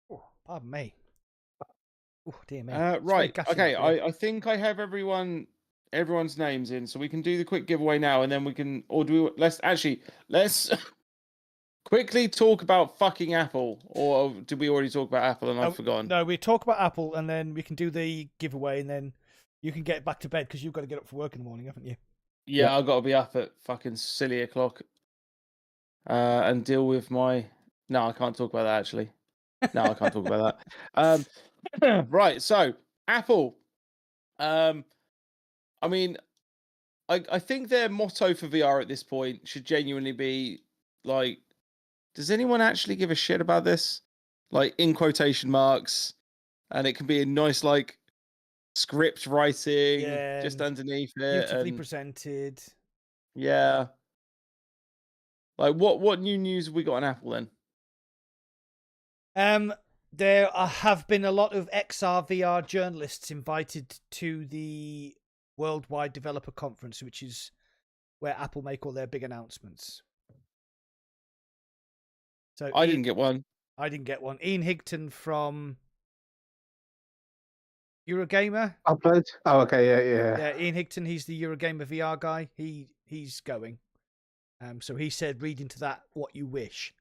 Oh, pardon me. Oh dear me. Right. Okay. I think I have everyone's names in, so we can do the quick giveaway now, and then we can, or do we? Let's quickly talk about fucking Apple, or did we already talk about Apple and I've forgotten? No, we talk about Apple, and then we can do the giveaway, and then you can get back to bed because you've got to get up for work in the morning, haven't you? Yeah, I've got to be up at fucking silly o'clock. And deal with my. No, I can't talk about that actually. No, I can't talk about that. Right, so Apple. I mean, I think their motto for VR at this point should genuinely be like, does anyone actually give a shit about this? Like in quotation marks, and it can be a nice like script writing just underneath it, beautifully presented. Yeah. Like what new news have we got on Apple then? There have been a lot of XR VR journalists invited to the Worldwide Developer Conference, which is where Apple make all their big announcements. So I didn't get one. I didn't get one. Ian Higton from Eurogamer. Upload. Oh, okay, yeah. Yeah, Ian Higton. He's the Eurogamer VR guy. He's going. So he said, read into that what you wish.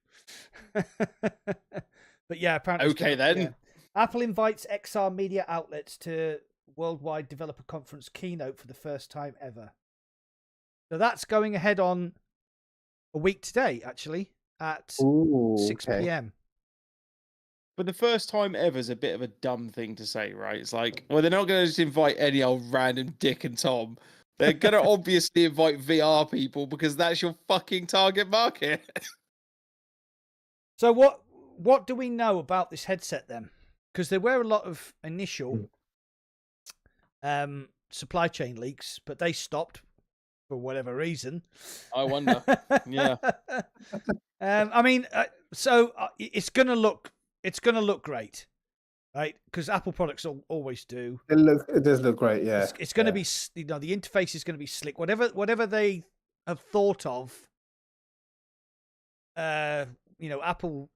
But yeah, apparently. Okay, then. Yeah. Apple invites XR media outlets to Worldwide Developer Conference keynote for the first time ever. So that's going ahead on a week today, actually, at 6 p.m. But the first time ever is a bit of a dumb thing to say, right? It's like, well, they're not going to just invite any old random Dick and Tom. They're going to obviously invite VR people because that's your fucking target market. So what do we know about this headset then? Because there were a lot of initial supply chain leaks, but they stopped for whatever reason. I wonder. Yeah. I mean, so it's gonna look great, right? Because Apple products always do. It does look great. Yeah. It's going to be, the interface is going to be slick. Whatever they have thought of. Apple,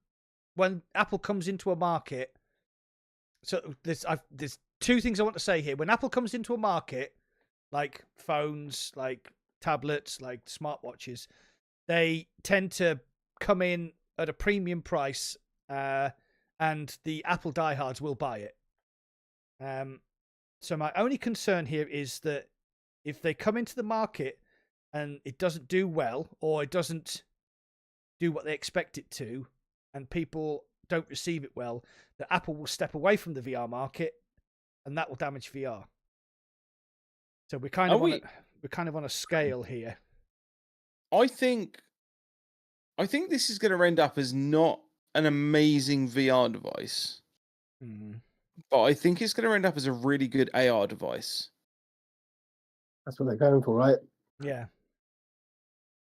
when Apple comes into a market. So there's two things I want to say here. When Apple comes into a market, like phones, like tablets, like smartwatches, they tend to come in at a premium price, and the Apple diehards will buy it. So my only concern here is that if they come into the market and it doesn't do well, or it doesn't do what they expect it to, and people don't receive it well, that Apple will step away from the VR market, and that will damage VR. So we're kind of on a scale here. I think this is going to end up as not an amazing VR device, but I think it's going to end up as a really good AR device. That's what they're going for, right? Yeah.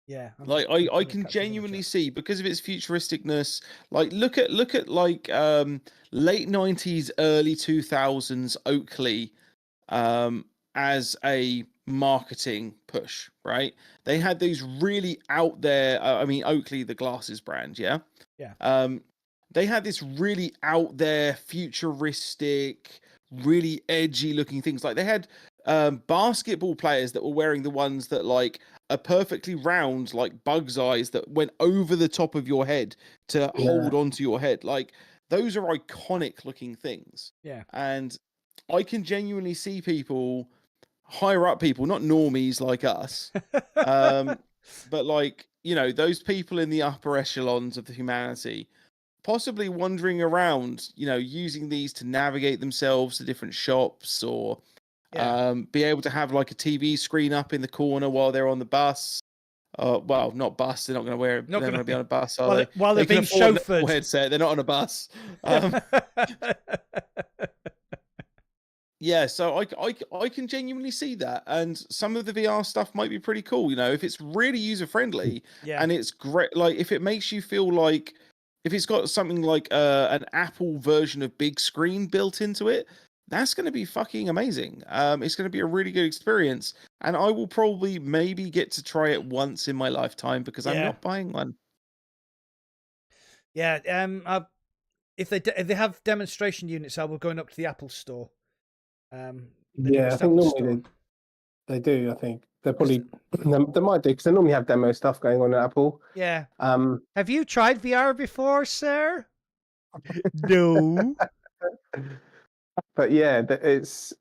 Yeah. Like I can genuinely see, because of its futuristicness, like look at like late 90s, early 2000s Oakley as a marketing push, right? They had these really out there, Oakley, the glasses brand, yeah? Yeah. They had this really out there, futuristic, really edgy looking things. Like they had basketball players that were wearing the ones that like are perfectly round, like bug's eyes that went over the top of your head to hold onto your head. Like those are iconic looking things. Yeah. And I can genuinely see people, higher up people, not normies like us, but like, you know, those people in the upper echelons of the humanity, possibly wandering around, you know, using these to navigate themselves to different shops, or be able to have like a TV screen up in the corner while they're on the bus. Well, not bus. They're not going to wear. They're going to be on a bus, are they? While they're They can being afford an chauffeured. Apple headset. They're not on a bus. Yeah, so I can genuinely see that, and some of the VR stuff might be pretty cool. You know, if it's really user friendly, Yeah. and it's great. Like if it makes you feel like, if it's got something like an Apple version of big screen built into it, that's going to be fucking amazing. It's going to be a really good experience, and I will probably maybe get to try it once in my lifetime because I'm not buying one. Yeah. If they have demonstration units, I will going up to the Apple store. Yeah, I think normally they do. I think they're probably they might do because they normally have demo stuff going on at Apple. Yeah. Have you tried VR before, sir? No. But yeah, it's.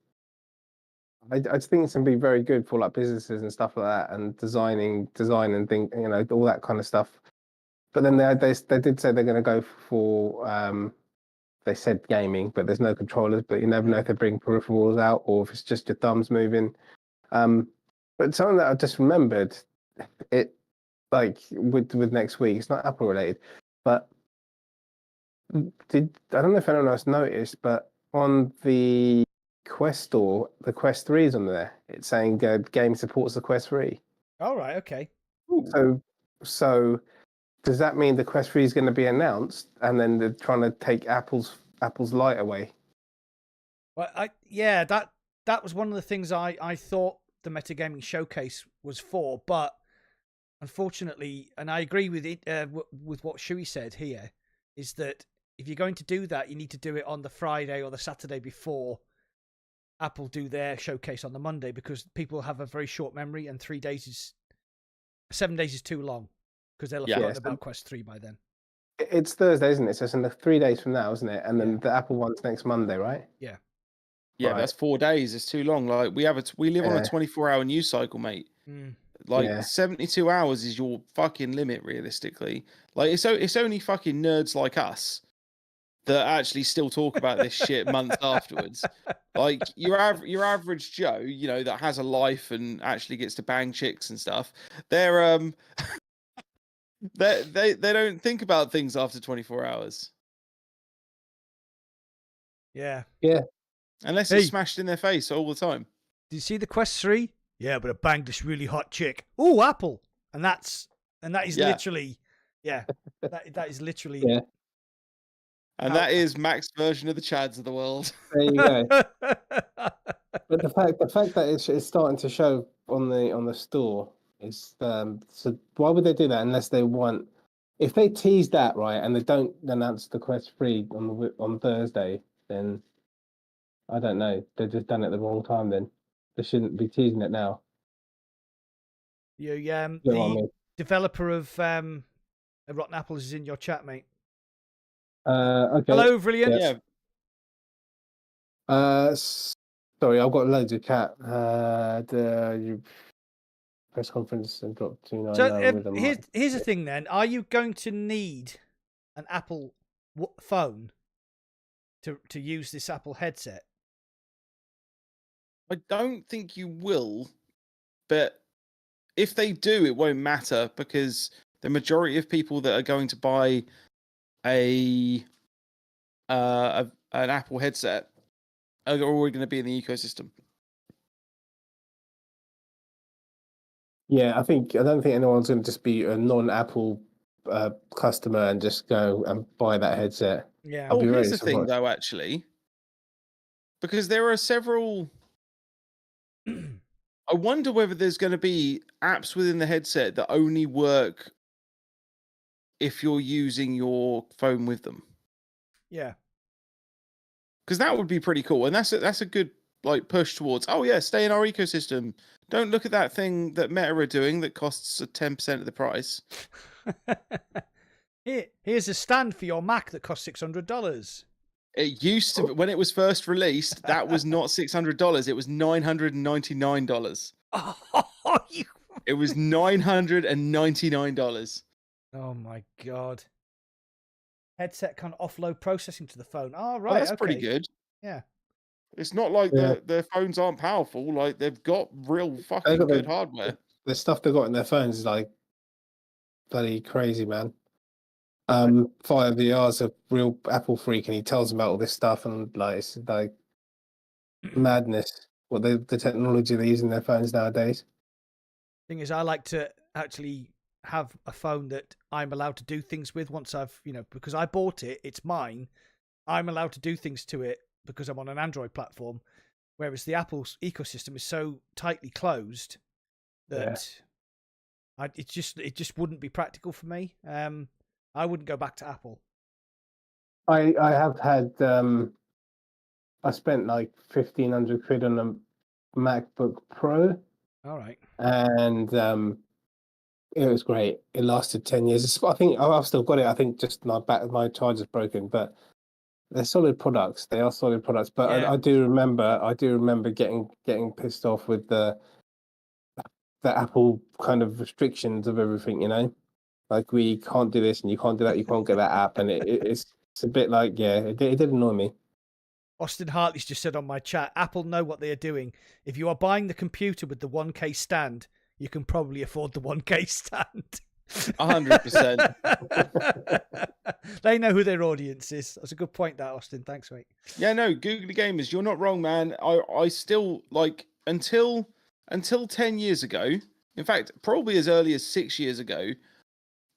I just think it's gonna be very good for like businesses and stuff like that, and design and think, you know, all that kind of stuff. But then they did say they're going to go for they said gaming, but there's no controllers. But you never know if they bring peripherals out or if it's just your thumbs moving. But something that I just remembered, it like with next week, it's not Apple related, but I don't know if anyone else noticed, but on the Quest store, the Quest 3 is on there. It's saying game supports the Quest 3. All right, okay. So does that mean the Quest 3 is going to be announced and then they're trying to take Apple's light away? Well, that was one of the things I thought the Metagaming Showcase was for, but unfortunately, and I agree with it with what Shui said here, is that if you're going to do that, you need to do it on the Friday or the Saturday before Apple do their showcase on the Monday, because people have a very short memory, and 7 days is too long, because they'll have forgotten about Quest 3 by then. It's Thursday, isn't it? So it's in 3 days from now, isn't it? And then the Apple one's next Monday, right? Yeah. Yeah, right. That's 4 days. It's too long. Like we live on a 24-hour news cycle, mate. Like 72 hours is your fucking limit, realistically. Like it's only fucking nerds like us that actually still talk about this shit months afterwards. Like your average Joe, you know, that has a life and actually gets to bang chicks and stuff. They're they don't think about things after 24 hours. Yeah. Yeah. Unless it's smashed in their face all the time. Do you see the Quest 3? Yeah, but I banged this really hot chick. Ooh, Apple. And that is literally that is literally And that is Mac's version of the Chads of the world. There you go. But the fact that it's starting to show on the store is so why would they do that unless they want, if they tease that right and they don't announce the Quest 3 on Thursday, then I don't know, they've just done it at the wrong time. Then they shouldn't be teasing it now. The developer of Rotten Apples is in your chat, mate. Okay. Hello, Brilliant. Yeah. Sorry, I've got loads of chat. The press conference and drop 290. So here's the thing. Then, are you going to need an Apple phone to use this Apple headset? I don't think you will, but if they do, it won't matter, because the majority of people that are going to buy an Apple headset are already going to be in the ecosystem. Yeah, I don't think anyone's going to just be a non-Apple customer and just go and buy that headset. Yeah. Oh, here's the thing, though, actually, because there are several. I wonder whether there's going to be apps within the headset that only work if you're using your phone with them. Yeah. Because that would be pretty cool, and that's a good like push towards. Oh yeah, stay in our ecosystem. Don't look at that thing that Meta are doing that costs 10% of the price. Here's a stand for your Mac that costs $600. It used to, when it was first released, that was not $600. It was $999. Oh, It was $999. Oh my god. Headset can offload processing to the phone. Oh, right. Well, that's okay. pretty good. Yeah. It's not like their phones aren't powerful. Like, they've got real fucking good hardware. The stuff they got in their phones is like bloody crazy, man. Fire VR's a real Apple freak, and he tells them about all this stuff, and like it's like madness. What the technology they use in their phones nowadays. Thing is, I like to actually have a phone that I'm allowed to do things with once I've, because I bought it, it's mine. I'm allowed to do things to it because I'm on an Android platform, whereas the Apple's ecosystem is so tightly closed that it just wouldn't be practical for me. I wouldn't go back to Apple. I have had I spent like 1,500 quid on a MacBook Pro. All right. And it was great. It lasted 10 years. I think I've still got it. I think just my charger's broken, but they're solid products. They are solid products. But Yeah. I do remember getting pissed off with the Apple kind of restrictions of everything. Like we can't do this and you can't do that. You can't get that app, and it's a bit like it did annoy me. Austin Hartley's just said on my chat, Apple know what they are doing. If you are buying the computer with the 1K stand, you can probably afford the 1K stand. 100%. They know who their audience is. That's a good point, that, Austin. Thanks, mate. Yeah, no, Googly Gamers, you're not wrong, man. I still, like, until 10 years ago, in fact, probably as early as 6 years ago,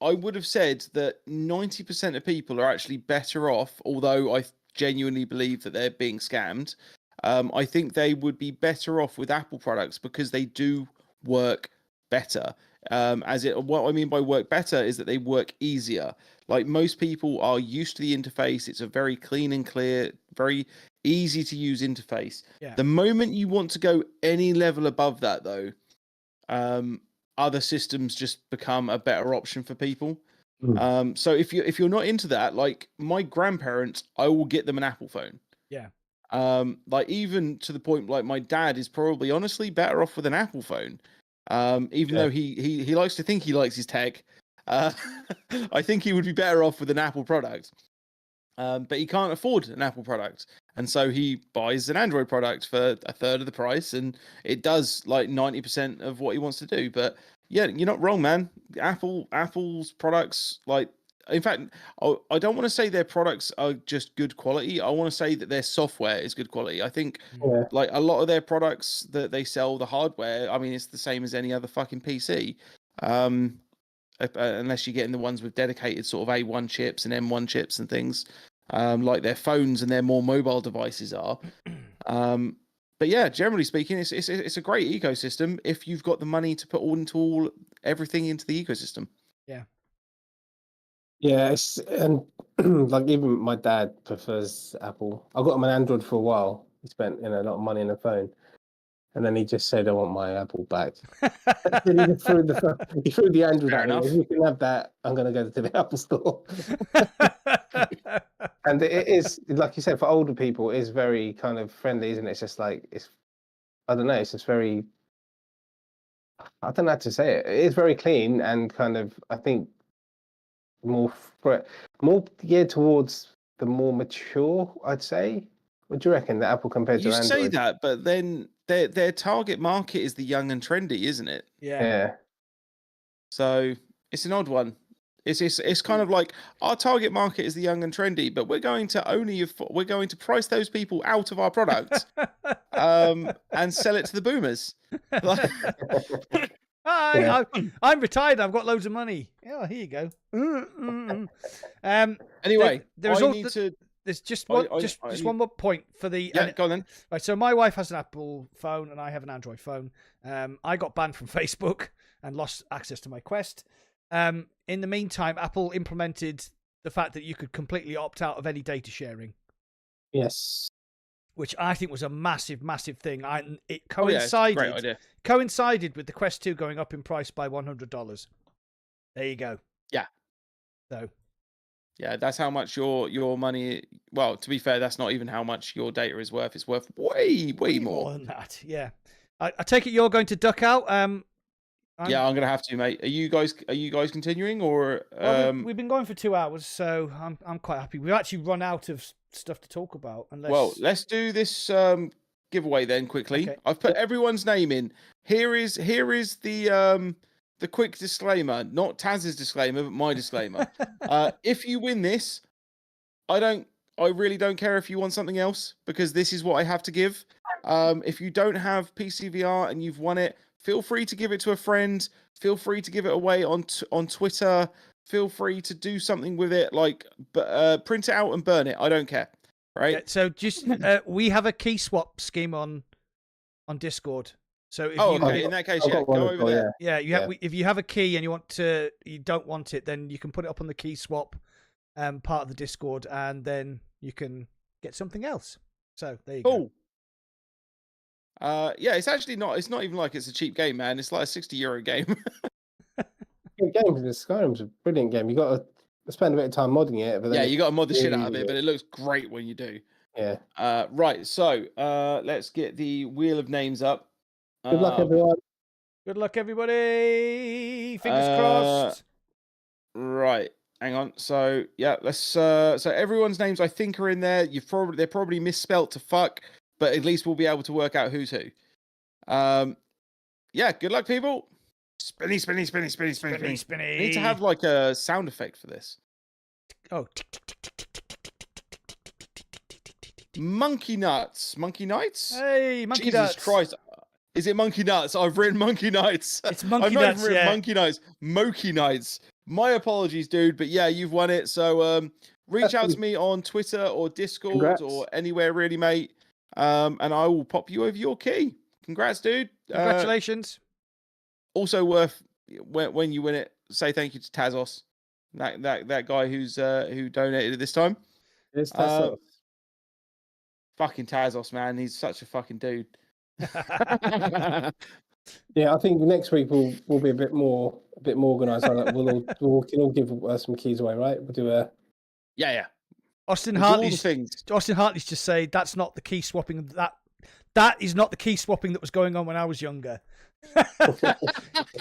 I would have said that 90% of people are actually better off, although I genuinely believe that they're being scammed. I think they would be better off with Apple products because they do work better. What I mean by work better is that they work easier. Like, most people are used to the interface. It's a very clean and clear, very easy to use interface. Yeah. The moment you want to go any level above that, though, other systems just become a better option for people. So if you're not into that, like my grandparents, I will get them an Apple phone. Yeah. Like, even to the point, like, my dad is probably honestly better off with an Apple phone. Even though he likes to think he likes his tech. I think he would be better off with an Apple product. But he can't afford an Apple product. And so he buys an Android product for a third of the price, and it does like 90% of what he wants to do. But yeah, you're not wrong, man. Apple's products, like, in fact, I don't want to say their products are just good quality. I want to say that their software is good quality. I think like a lot of their products that they sell, the hardware, I mean, it's the same as any other fucking PC. Unless you're getting the ones with dedicated sort of A1 chips and M1 chips and things, like their phones and their more mobile devices are. But yeah, generally speaking, it's a great ecosystem if you've got the money to put everything into the ecosystem. Yeah. Yeah, and like even my dad prefers Apple. I got him an Android for a while. He spent a lot of money on a phone, and then he just said, "I want my Apple back." He threw the Android Fair at enough. me. If you can have that, I'm going to go to the Apple store. And it is, like you said, for older people, it is very kind of friendly, isn't it? It's just like I don't know. It's just very. I don't know how to say it. It is very clean and kind of, I think, more geared towards the more mature, I'd say. What do you reckon, the Apple compared to You Android? say that, but then their target market is the young and trendy, isn't it? Yeah. So it's an odd one. It's kind of like our target market is the young and trendy, but we're going to price those people out of our product, and sell it to the boomers. Hi, I'm retired. I've got loads of money. Yeah, here you go. Anyway, there's just one more point for the. Yeah, go on then. Right, so my wife has an Apple phone and I have an Android phone. I got banned from Facebook and lost access to my Quest. In the meantime, Apple implemented the fact that you could completely opt out of any data sharing. Yes. Which I think was a massive, massive thing. It coincided. Great idea. Coincided with the Quest 2 going up in price by $100. There you go. Yeah. So Yeah, that's how much your money. Well, to be fair, that's not even how much your data is worth. It's worth way more. than that. Yeah, I take it you're going to duck out. Yeah, I'm gonna have to, mate. Are you guys continuing or? Well, we've been going for 2 hours, so I'm quite happy. We've actually run out of stuff to talk about. Unless... Well, let's do this giveaway then quickly. Okay. I've put everyone's name in. Here is the quick disclaimer, not Taz's disclaimer, but my disclaimer. If you win this, I really don't care if you want something else, because this is what I have to give. If you don't have PCVR and you've won it, feel free to give it to a friend. Feel free to give it away on Twitter. Feel free to do something with it, like print it out and burn it. I don't care. Right. Yeah, so just we have a key swap scheme on Discord. So if okay. In that case, go over there. Yeah, if you have a key and you don't want it, then you can put it up on the key swap part of the Discord, and then you can get something else. So there you go. Yeah, it's actually not. It's not even like it's a cheap game, man. It's like a €60 game. Good game. Skyrim's a brilliant game. You got to spend a bit of time modding it. But then you got to mod the shit out of it, but it looks great when you do. Yeah. Right. So let's get the wheel of names up. Good luck, everyone. Good luck, everybody. Fingers crossed. Right. Hang on. So yeah, let's. So everyone's names I think are in there. They're probably misspelt to fuck, but at least we'll be able to work out who's who. Yeah. Good luck, people. Spinny. Spinny. I need to have like a sound effect for this. Oh. Monkey nuts. Monkey nights. Hey, monkey nuts. Jesus Christ. Is it monkey nuts? I've written monkey nights. It's monkey I've nuts. I've written monkey nights. Monkey nights. My apologies, dude. But yeah, you've won it. So reach out to me on Twitter or Discord. Congrats. Or anywhere really, mate. And I will pop you over your key. Congrats, dude. Congratulations. Also worth when you win it, say thank you to Tazos, that guy who donated it this time. It's Tazos. Fucking Tazos, man. He's such a fucking dude. Yeah, I think next week we'll be a bit more organised. We'll all give some keys away, right? We'll do a yeah. Austin We'll Hartley's things. Austin Hartley's just say that's not the key swapping. That is not the key swapping that was going on when I was younger.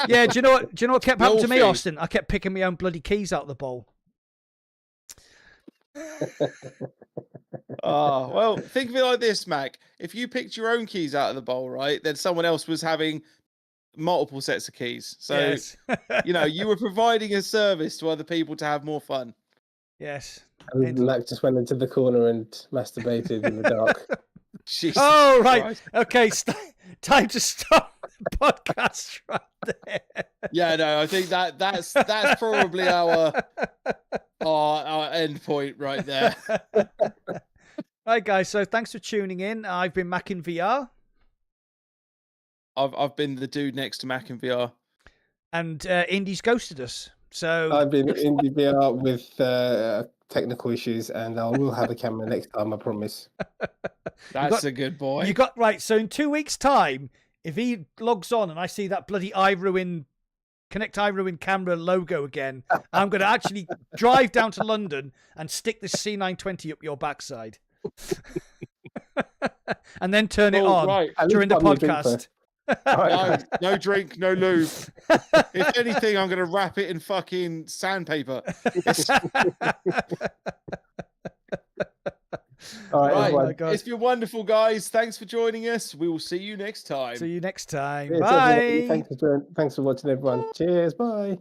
Yeah, do you know what kept happening to me, Austin? I kept picking my own bloody keys out of the bowl. Oh, well, think of it like this, Mac. If you picked your own keys out of the bowl, right, then someone else was having multiple sets of keys. So, yes. You were providing a service to other people to have more fun. Yes. And Mac just went into the corner and masturbated in the dark. Jesus oh, right. Christ. Okay, time to stop the podcast right there. Yeah, no, I think that's probably our end point right there. Right, guys. So thanks for tuning in. I've been Mac in VR. I've been the dude next to Mac in VR. And Indy's ghosted us. So I've been in the VR with technical issues, and I will have a camera next time, I promise. That's a good boy. You got right. So in 2 weeks' time, if he logs on and I see that bloody Connect iRuin camera logo again, I'm going to actually drive down to London and stick this C920 up your backside. And then turn it on during the podcast. No drink, no lube. If anything, I'm going to wrap it in fucking sandpaper. All right, it's been wonderful, guys. Thanks for joining us. We will see you next time. See you next time. Cheers, bye. Everybody. Thanks for watching, everyone. Cheers. Bye.